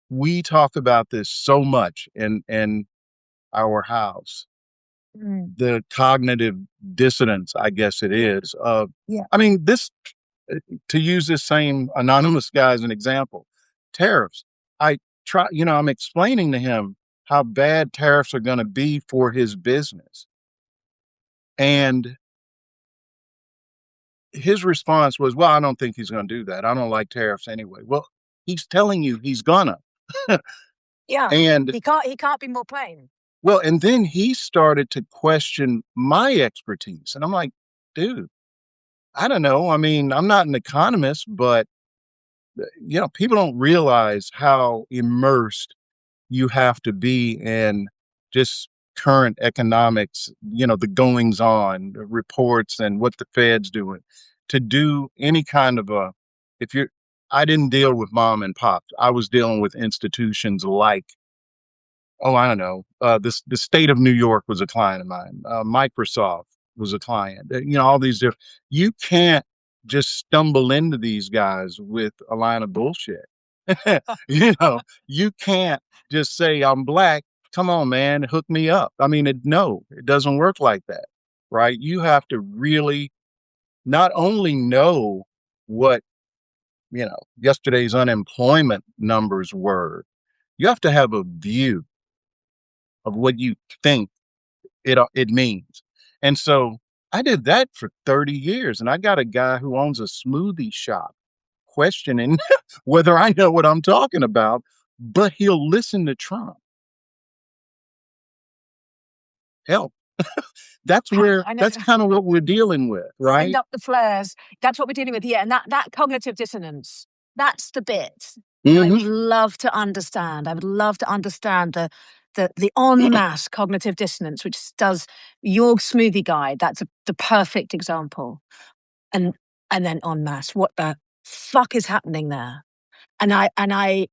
we talk about this so much in our house. Mm. The cognitive dissonance, I guess it is. Yeah. I mean, this, to use this same anonymous guy as an example, tariffs. I I'm explaining to him how bad tariffs are going to be for his business. And his response was, well, I don't think he's going to do that. I don't like tariffs anyway. Well, he's telling you he's gonna. Yeah. And He can't be more plain. well, and then he started to question my expertise. And I'm like, dude, I don't know. I mean, I'm not an economist, but people don't realize how immersed you have to be in just current economics, the goings on, the reports and what the Fed's doing to do any kind of if you're, I didn't deal with mom and pop. I was dealing with institutions like, oh, I don't know. The state of New York was a client of mine. Microsoft was a client. All these different. You can't just stumble into these guys with a line of bullshit. you know, you can't just say I'm black. Come on, man, hook me up. I mean, no, it doesn't work like that, right? You have to really not only know what yesterday's unemployment numbers were. You have to have a view of what you think it means. And so I did that for 30 years, and I got a guy who owns a smoothie shop questioning whether I know what I'm talking about, but he'll listen to Trump. Hell, I know. that's kind of what we're dealing with, Send right? up the flares. That's what we're dealing with. Yeah. And that cognitive dissonance, that's the bit that I Hmm. would love to understand. I would love to understand the en masse cognitive dissonance, which does your smoothie guide. That's the perfect example. And and then en masse, what the fuck is happening there? And I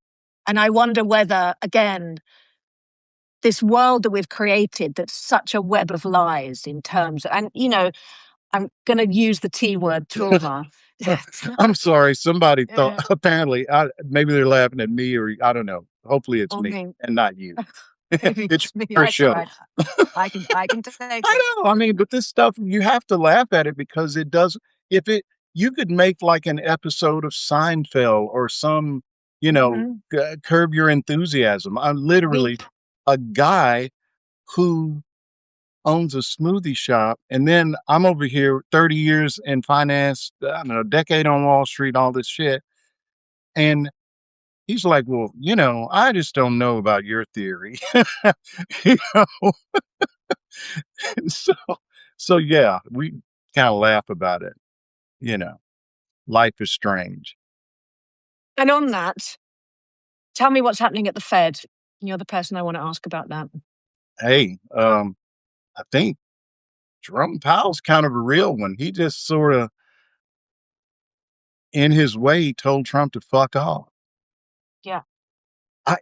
wonder whether, again, this world that we've created that's such a web of lies in terms of, and I'm going to use the T word, trauma. I'm sorry. Somebody thought, Yeah. apparently, maybe they're laughing at me, or I don't know. Hopefully it's I me mean, and not you. maybe It's it's me. your That's all show. right. I can take it. I know. I mean, but this stuff, you have to laugh at it because it does. If it, you could make like an episode of Seinfeld or some, Hmm. Curb Your Enthusiasm. I'm Me. literally a guy who owns a smoothie shop, and then I'm over here 30 years in finance. I don't know, a decade on Wall Street, all this shit, and he's like, well, I just don't know about your theory. you know, so yeah, we kind of laugh about it. You know, life is strange. And on that, tell me what's happening at the Fed. You're the person I want to ask about that. Hey, I think Jerome Powell's kind of a real one. He just sort of, in his way, told Trump to fuck off. Yeah. I,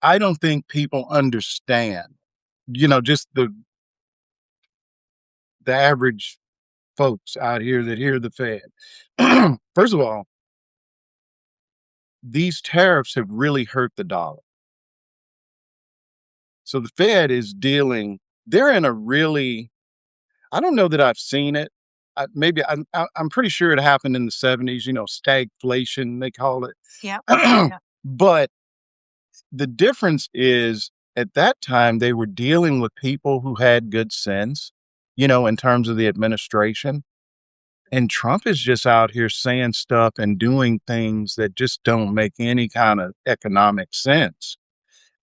I don't think people understand. Just the average folks out here that hear the Fed. First of all, these tariffs have really hurt the dollar. So the Fed is dealing, they're in a really, I don't know that I've seen it. Maybe I'm pretty sure it happened in the 70s, stagflation, they call it. Yeah. Yeah. But the difference is at that time, they were dealing with people who had good sense, in terms of the administration. And Trump is just out here saying stuff and doing things that just don't make any kind of economic sense.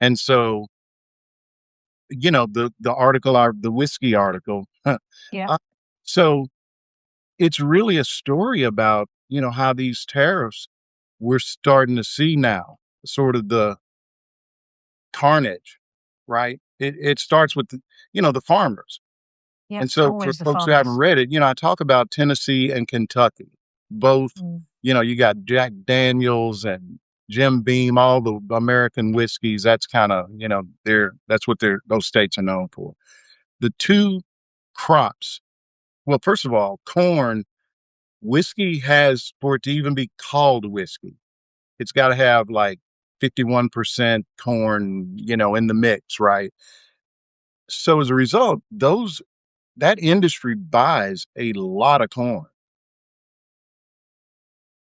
And so, the article, the whiskey article, Yeah. uh, so it's really a story about, how these tariffs we're starting to see now, sort of the carnage, right? It starts with the farmers. Yep. And so for Always the folks who haven't farmers. read it, I talk about Tennessee and Kentucky. Both, Mm. you got Jack Daniels and Jim Beam, all the American whiskeys. That's kind of, that's what those states are known for. The two crops. Well, first of all, corn, whiskey has, for it to even be called whiskey, it's got to have like 51% corn, in the mix, right? So as a result, that industry buys a lot of corn.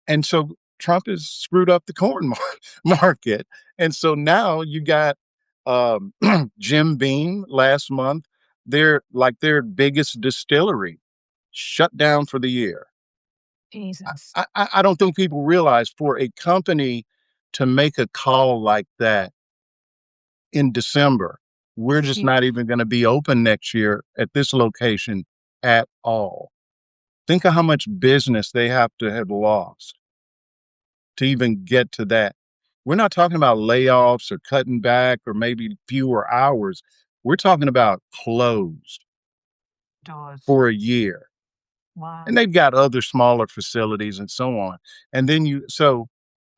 And so Trump has screwed up the corn market. And so now you got um, Jim Beam last month, their biggest distillery shut down for the year. Jesus. I don't think people realize for a company to make a call like that in December, we're It's just huge. not even going to be open next year at this location at all. Think of how much business they have to have lost to even get to that. We're not talking about layoffs or cutting back or maybe fewer hours. We're talking about closed Doors. for a year. And Wow. they've got other smaller facilities and so on. And then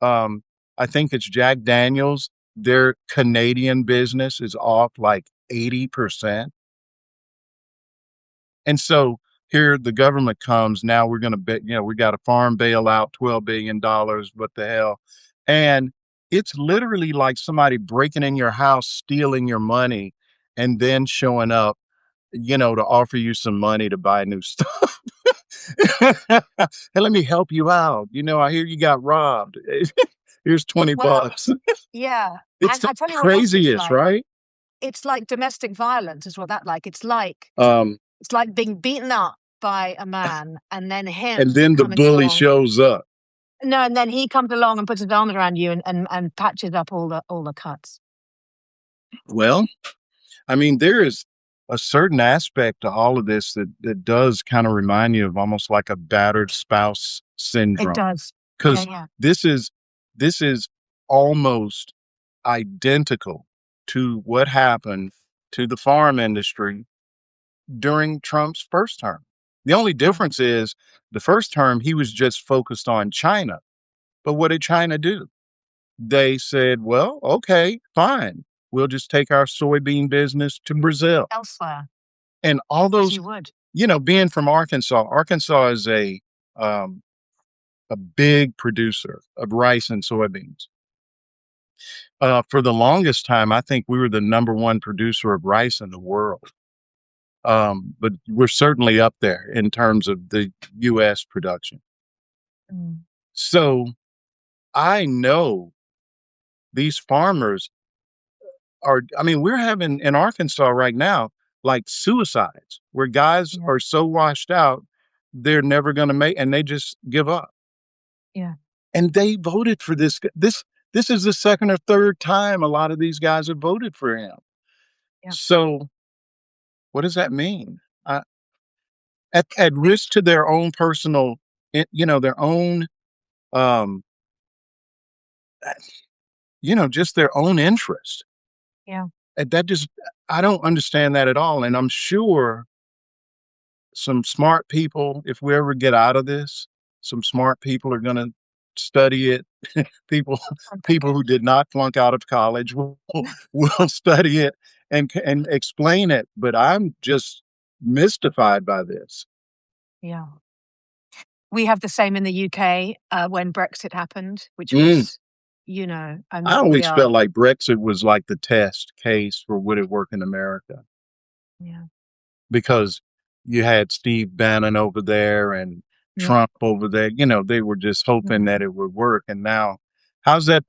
um, I think it's Jack Daniels, their Canadian business is off like 80%. And so here the government comes. Now we're going to bet, we got a farm bailout, $12 billion. What the hell? And it's literally like somebody breaking in your house, stealing your money, and then showing up, to offer you some money to buy new stuff. Hey, let me help you out. I hear you got robbed. Here's 20 Well, bucks. yeah. It's And the I tell you what else it's craziest, like. right? It's like domestic violence is what that like. Um, It's like being beaten up by a man and then and him then the coming bully along. shows up. No, and then he comes along and puts his arms around you and patches up all the cuts. Well, I mean, there is a certain aspect to all of this that does kind of remind you of almost like a battered spouse It syndrome. does. Yeah, Because yeah, this is almost identical to what happened to the farm industry during Trump's first term. The only yeah. difference is the first term he was just focused on China. But what did China do? They said, well, okay, fine. We'll just take our soybean business to Brazil. Elsewhere, And all as those, you would. being from Arkansas, Arkansas is um, a big producer of rice and soybeans. For the longest time, I think we were the number one producer of rice in the world. But we're certainly up there in terms of the U.S. production. Mm, So I know these farmers I mean, we're having in Arkansas right now, like suicides where guys yeah, are so washed out, they're never going to make, and they just give up. yeah, And they voted for this is the second or third time a lot of these guys have voted for him. yeah, So what does that mean? At risk to their own personal, their own, um, just their own interest. yeah. And that just, I don't understand that at all. And I'm sure some smart people, if we ever get out of this, some smart people are going to study it. people, Unpick people it. who did not flunk out of college will study it and explain it. But I'm just mystified by this. Yeah. We have the same in the UK when Brexit happened, which Mm. was, I I mean, we always are. felt like Brexit was like the test case for would it work in America Yeah, because you had Steve Bannon over there and yeah. Trump over there. They were just hoping Mm. that it would work. And now, how's that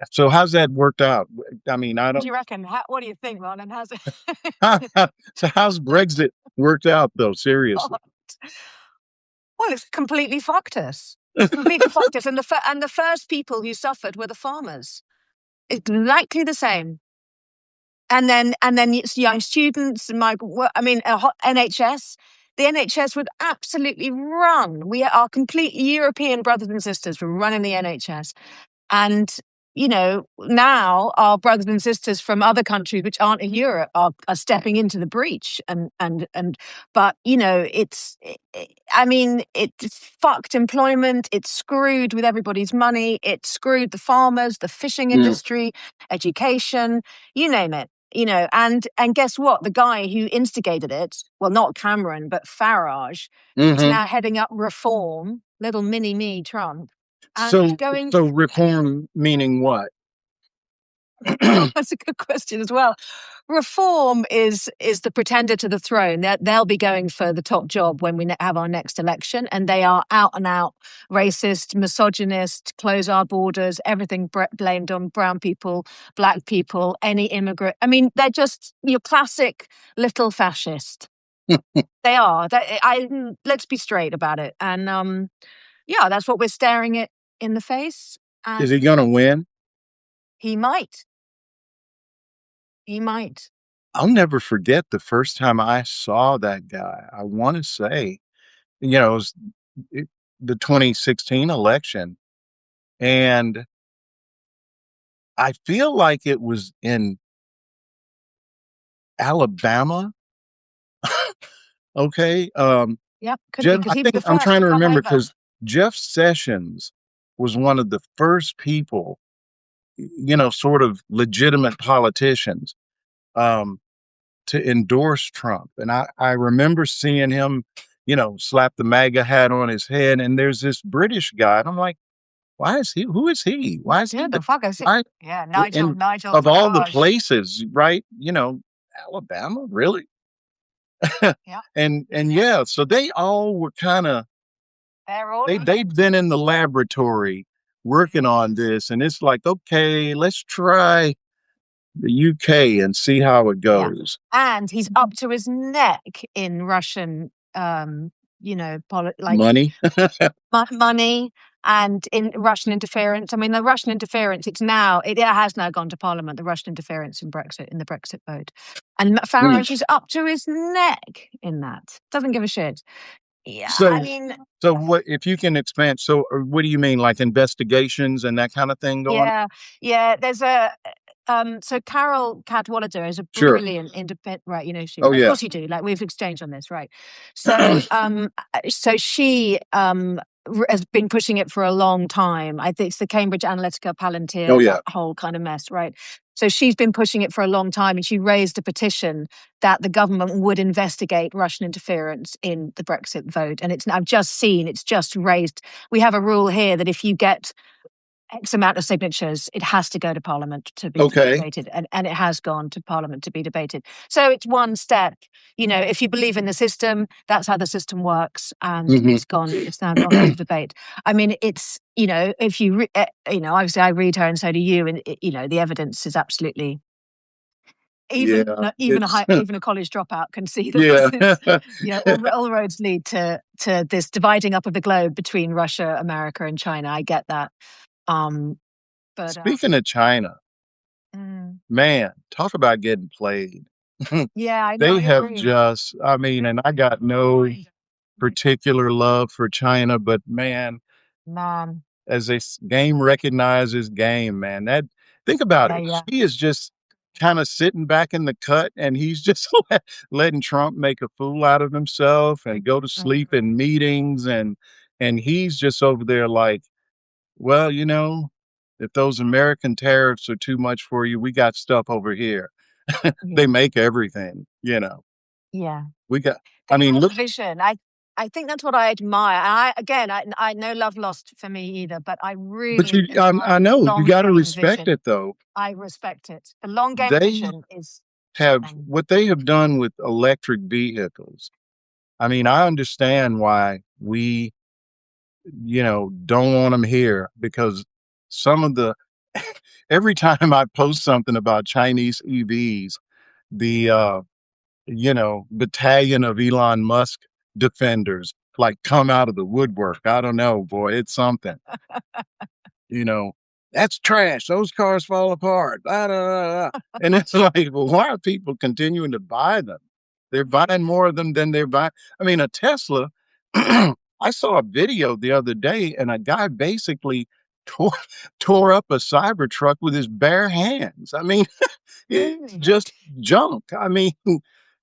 worked out? I mean, I What do don't. you reckon? What do you think, Marlon? How's it? So how's Brexit worked out though? Seriously. God. Well, it's completely fucked us. Completely fucked us. And the first people who suffered were the farmers. Exactly the same. And then it's young students. NHS. The NHS would absolutely run. Our complete European brothers and sisters were running the NHS. And, now our brothers and sisters from other countries which aren't in Europe are stepping into the breach. But, it's fucked employment. It's screwed with everybody's money. It screwed the farmers, the fishing industry, education, you name it. And guess what? The guy who instigated it, well, not Cameron, but Farage, is now heading up reform, little mini me Trump. And So reform meaning what? That's a good question as well. Reform is the pretender to the throne. They'll be going for the top job when we have our next election, and they are out and out racist, misogynist, close our borders, everything blamed on brown people, black people, any immigrant. I mean, they're just your classic little fascist. They are. Let's be straight about it. And that's what we're staring it in the face. Is he going to win? He might. He might. I'll never forget the first time I saw that guy. I want to say, it was the 2016 election. And I feel like it was in Alabama. Okay. Yep, could be because he was the I'm first trying to to come remember over. because Jeff Sessions was one of the first people, sort of legitimate politicians, to endorse Trump. And I remember seeing him, slap the MAGA hat on his head. And there's this British guy. And I'm like, who is he? Why is he Yeah, the fuck is it? why? Yeah, And Nigel of all the Farage. places, right? Alabama, really? Yeah. And yeah, so they all were kind of they've been in the laboratory working on this, and it's like, okay, let's try the UK and see how it goes. Yeah. And he's up to his neck in Russian, Money. money and in Russian interference. I mean, the Russian interference, it has now gone to Parliament, the Russian interference in the Brexit vote. And Farage is up to his neck in that. Doesn't give a shit. Yeah, so what if you can expand? So what do you mean, like investigations and that kind of thing going on? Yeah. There's so Carol Cadwallader is a brilliant independent, right? Oh, of yeah. course you do. Like we've exchanged on this, right? So, so she has been pushing it for a long time. I think it's the Cambridge Analytica Palantir, that whole kind of mess, right? So she's been pushing it for a long time, and she raised a petition that the government would investigate Russian interference in the Brexit vote. And I've just seen it's just raised. We have a rule here that if you get X amount of signatures, it has to go to Parliament to be debated, and it has gone to Parliament to be debated. So it's one step. If you believe in the system, that's how the system works, and it's now gone to debate. I mean, it's if you obviously I read her, and so do you, and the evidence is absolutely. Even a college dropout can see that all roads lead to this dividing up of the globe between Russia, America, and China. I get that. But speaking of China, man, talk about getting played. Yeah, I know. They have just, and I got no particular love for China, but man, as a game recognizes game, man, think about it. Yeah. She is just kind of sitting back in the cut, and he's just letting Trump make a fool out of himself and go to sleep in meetings, and he's just over there like, well, if those American tariffs are too much for you, we got stuff over here. They make everything, Yeah. We got, look, vision. I think that's what I admire. I know love lost for me either, but I really. But I know you got to respect it, though. I respect it. The long game vision is. What they have done with electric vehicles. I understand why we, don't want them here, because some of the, every time I post something about Chinese EVs, the, battalion of Elon Musk defenders like come out of the woodwork. I don't know, boy, it's something. You know, that's trash. Those cars fall apart. Blah, blah, blah, blah. And it's like, well, why are people continuing to buy them? They're buying more of them than they're buying. I mean, a Tesla. I saw a video the other day, and a guy basically tore tore up a Cybertruck with his bare hands. I mean, it's Really? just junk. I mean,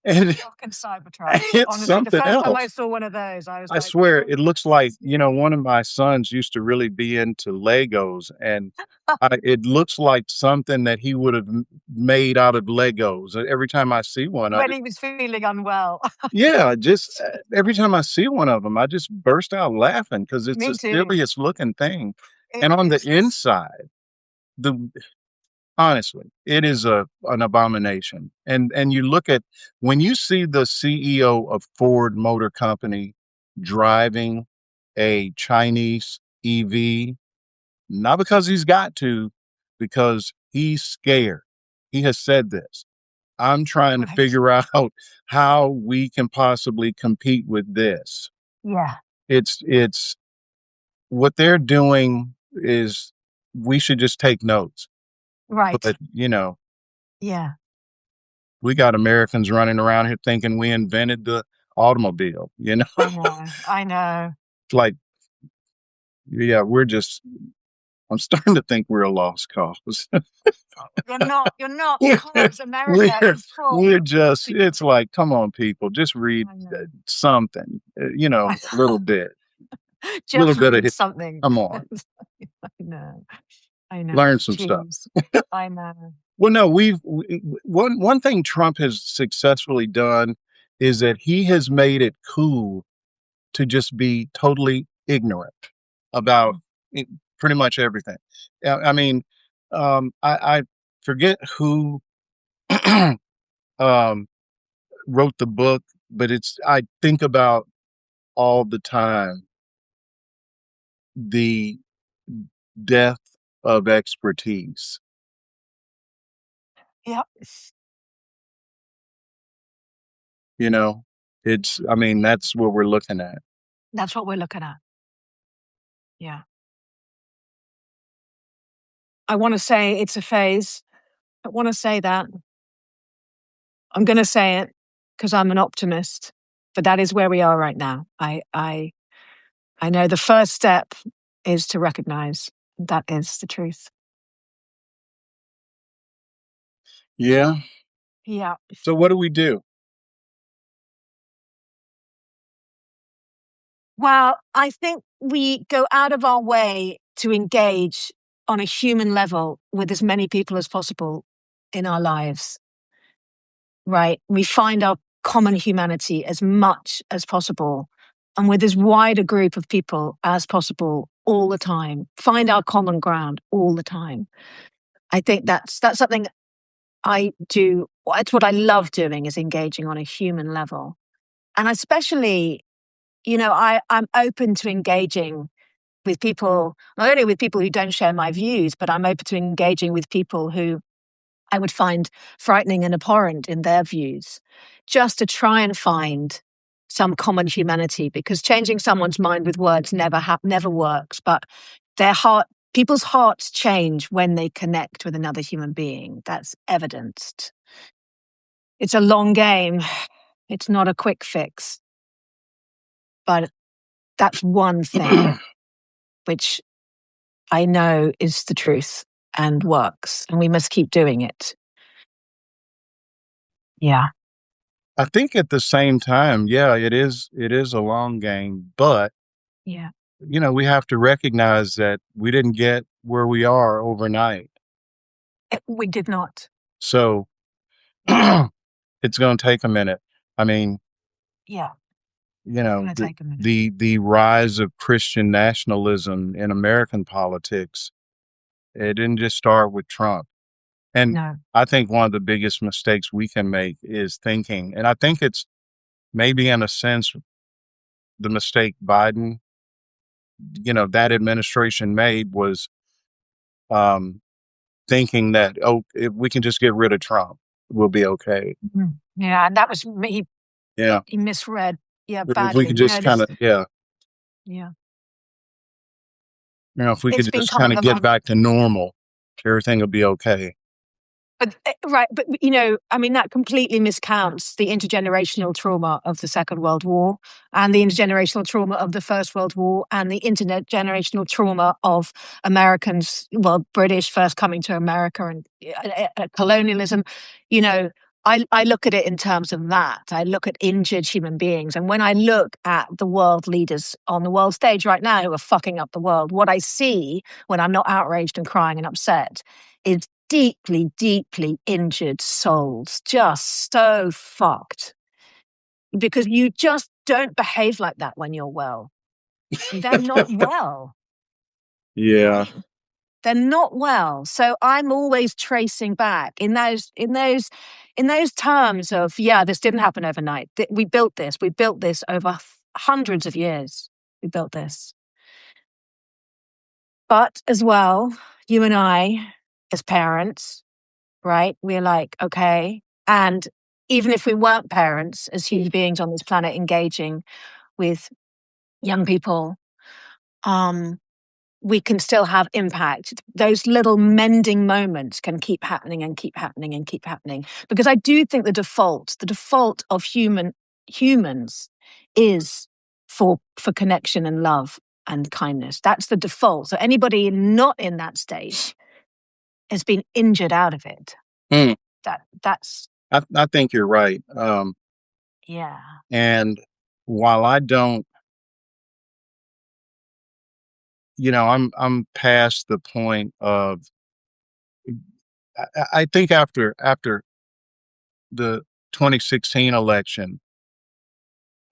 and Fucking Cybertruck. it's Honestly, the something first time I else. saw one of those, I was I like, swear "Oh, it looks like, one of my sons used to really be into Legos, and it looks like something that he would have made out of Legos. Every time I see one, when he was feeling unwell." yeah, just every time I see one of them, I just burst out laughing because it's Me the too. silliest looking thing. It And on the is this. inside, the honestly, it is an abomination. And you look at when you see the CEO of Ford Motor Company driving a Chinese EV, not because he's got to, because he's scared. He has said this. I'm trying to Right. figure out how we can possibly compete with this. Yeah. It's what they're doing is we should just take notes. Right. But, Yeah. we got Americans running around here thinking we invented the automobile, I know. I know. It's like, yeah, I'm starting to think we're a lost cause. You're not. You're not we're, because America we're, is full we're of just, people. it's like, come on, people, just read I know. something, I a little just bit of read it. something. Come on, I know. I know. learn some stuff. Jeez. I know. Well, no, one thing Trump has successfully done is that he has made it cool to just be totally ignorant about it, pretty much everything. I mean, I forget who um, wrote the book, but I think about all the time the death of expertise. Yep. You know, I mean, that's what we're looking at. That's what we're looking at. Yeah. I want to say it's a phase. I want to say that. I'm going to say it because I'm an optimist, but that is where we are right now. I know the first step is to recognize that is the truth. Yeah. Yeah. So what do we do? Well, I think we go out of our way to engage on a human level with as many people as possible in our lives, right? We find our common humanity as much as possible and with as wide a group of people as possible all the time. Find our common ground all the time. I think that's something I do. It's what I love doing is engaging on a human level. And especially, I'm open to engaging with people, not only with people who don't share my views, but I'm open to engaging with people who I would find frightening and abhorrent in their views, just to try and find some common humanity, because changing someone's mind with words never works. But people's hearts change when they connect with another human being. That's evidenced. It's a long game. It's not a quick fix, but that's one thing which I know is the truth and works, and we must keep doing it. Yeah. I think at the same time, yeah, it is a long game, but Yeah. we have to recognize that we didn't get where we are overnight. We did not. So Yeah. it's going to take a minute. I mean, Yeah. It's going to the take a minute. the rise of Christian nationalism in American politics, it didn't just start with Trump. And No. I think one of the biggest mistakes we can make is thinking, and I think it's maybe in a sense the mistake Biden, that administration made was um, thinking that, oh, if we can just get rid of Trump, we'll be okay. Yeah. And that was me. Yeah. He misread. yeah, If we badly. could You know, just kind this, of, yeah, yeah, if we it's could been just kind kind of of a get back to normal, everything will be okay. But right, but you know, I mean, that completely miscounts the intergenerational trauma of the Second World War, and the intergenerational trauma of the First World War, and the intergenerational trauma of Americans, well, British first coming to America, and colonialism. You know, I look at it in terms of that. I look at injured human beings, and when I look at the world leaders on the world stage right now who are fucking up the world, what I see when I'm not outraged and crying and upset is deeply, deeply injured souls, just so fucked. Because you just don't behave like that when you're well. They're not well, Yeah. right? They're not well. So I'm always tracing back in those terms of, yeah, this didn't happen overnight. We built this. We built this over hundreds of years. We built this. But as well, you and I, as parents, right? We're like, okay. And even if we weren't parents, as human beings on this planet engaging with young people, um, we can still have impact. Those little mending moments can keep happening and keep happening and keep happening. Because I do think the default of humans is for connection and love and kindness. That's the default. So anybody not in that state has been injured out of it. Mm, That's I think you're right. yeah. And while I don't, I'm past the point of, I think after the 2016 election,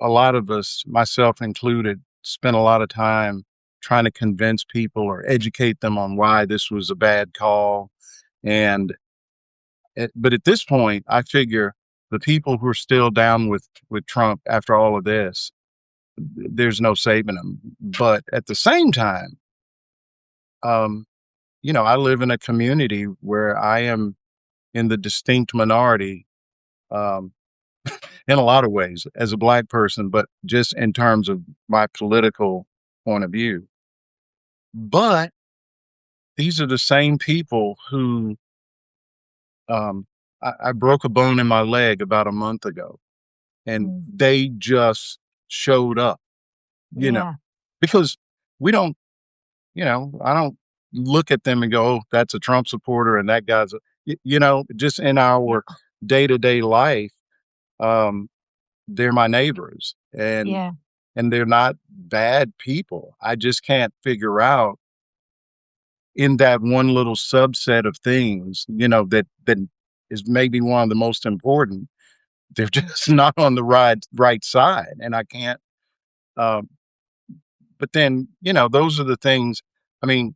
a lot of us, myself included, spent a lot of time trying to convince people or educate them on why this was a bad call. And but at this point, I figure the people who are still down with Trump after all of this, there's no saving them. But at the same time, um, I live in a community where I am in the distinct minority, um, in a lot of ways as a black person, but just in terms of my political point of view. But these are the same people who, I broke a bone in my leg about a month ago, and Mm. they just showed up, you know, Yeah. because we don't, I don't look at them and go, oh, that's a Trump supporter and that guy's, just in Yeah. our day to day life, um, they're my neighbors, Yeah. and they're not bad people. I just can't figure out in that one little subset of things, that is maybe one of the most important. They're Mm. just not on the right side, and I can't. Um, but then, those are the things. I mean,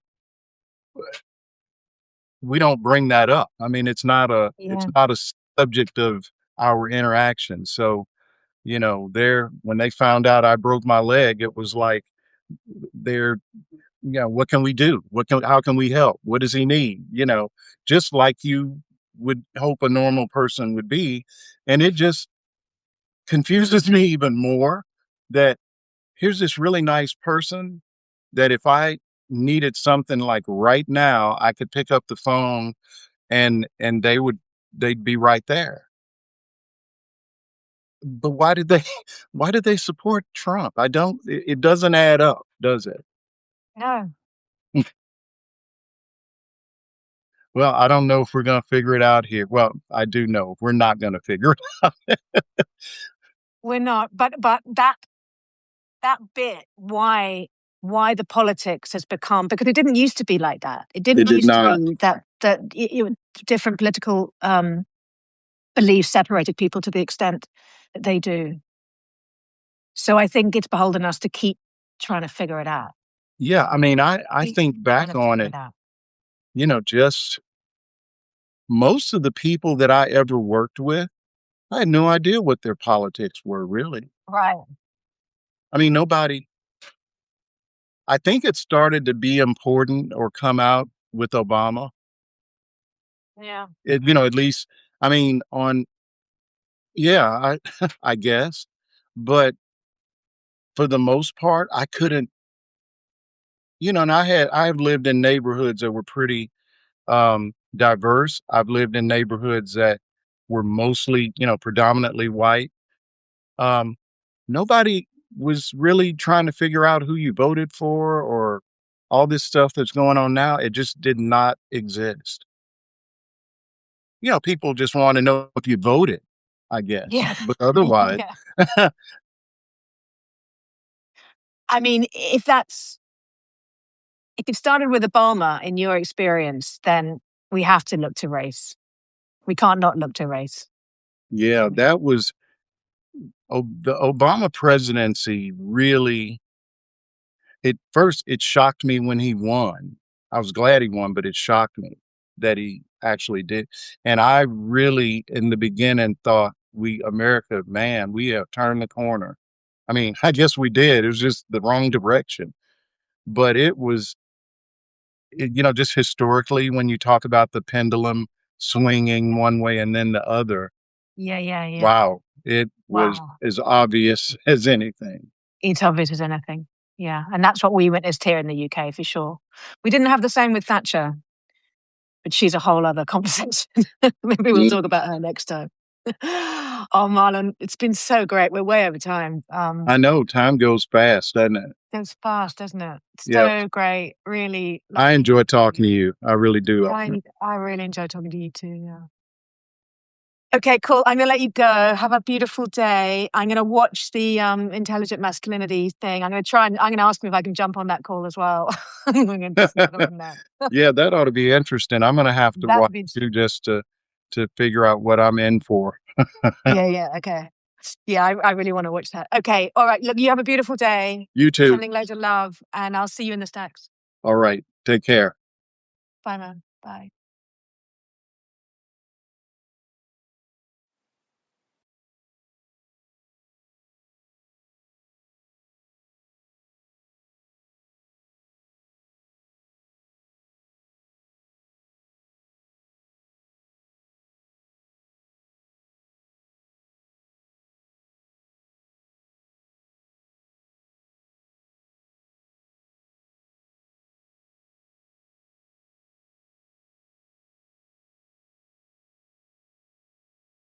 we don't bring that up. I mean, it's Yeah. not a subject of our interaction. So, there when they found out I broke my leg, it was like they're, what can we do? How can we help? What does he need? Just like you would hope a normal person would be. And it just confuses me even more that here's this really nice person that if I needed something like right now, I could pick up the phone and they'd be right there. But why did they support Trump? I don't it doesn't add up, does it? No, Well, I don't know if we're gonna figure it out here. Well, I do know we're not gonna figure it. we're not. But that bit, why the politics has become, because it didn't used to be like that. It It didn't did used to not. be that different political beliefs separated people to the extent that they do. So I think it's beholden us to keep trying to figure it out. Yeah, I mean, I Keep think trying back to on figure it, it out. just most of the people that I ever worked with, I had no idea what their politics were really. Right. I mean, nobody I think it started to be important or come out with Obama. Yeah. At least, I mean, on yeah, I I guess. But for the most part, I couldn't, and I've lived in neighborhoods that were pretty diverse. I've lived in neighborhoods that were mostly, predominantly white. Um, Nobody was really trying to figure out who you voted for or all this stuff that's going on now. It just did not exist. People just want to know if you voted, I guess. Yeah. But otherwise, Yeah. I mean, if it started with Obama in your experience, then we have to look to race. We can't not look to race. yeah, that was the Obama presidency really. At first, it shocked me when he won. I was glad he won, but it shocked me that he actually did. And I really, in the beginning, thought America, man, we have turned the corner. I mean, I guess we did. It was just the wrong direction. But just historically, when you talk about the pendulum swinging one way and then the other, Yeah, yeah, yeah. wow, it was Wow. as obvious as anything. It's obvious as anything. Yeah. And that's what we witnessed here in the UK for sure. We didn't have the same with Thatcher, but she's a whole other conversation. Maybe we'll Yeah. talk about her next time. Oh, Marlon, it's been so great. We're way over time. I know time goes fast, doesn't it? Goes fast, doesn't it? Yeah. So great. Really I lovely. enjoy talking to you. I really do. I really enjoy talking to you too. Yeah. Okay, cool. I'm gonna let you go. Have a beautiful day. I'm gonna watch the intelligent masculinity thing. I'm gonna ask him if I can jump on that call as well. I'm gonna see what from there. Yeah, that ought to be interesting. I'm gonna have to That watch would be you just to figure out what I'm in for. yeah, yeah, okay. Yeah, I really want to watch that. Okay, all right. Look, you have a beautiful day. You too. Sending loads of love, and I'll see you in the stacks. All right. Take care. Bye, man. Bye.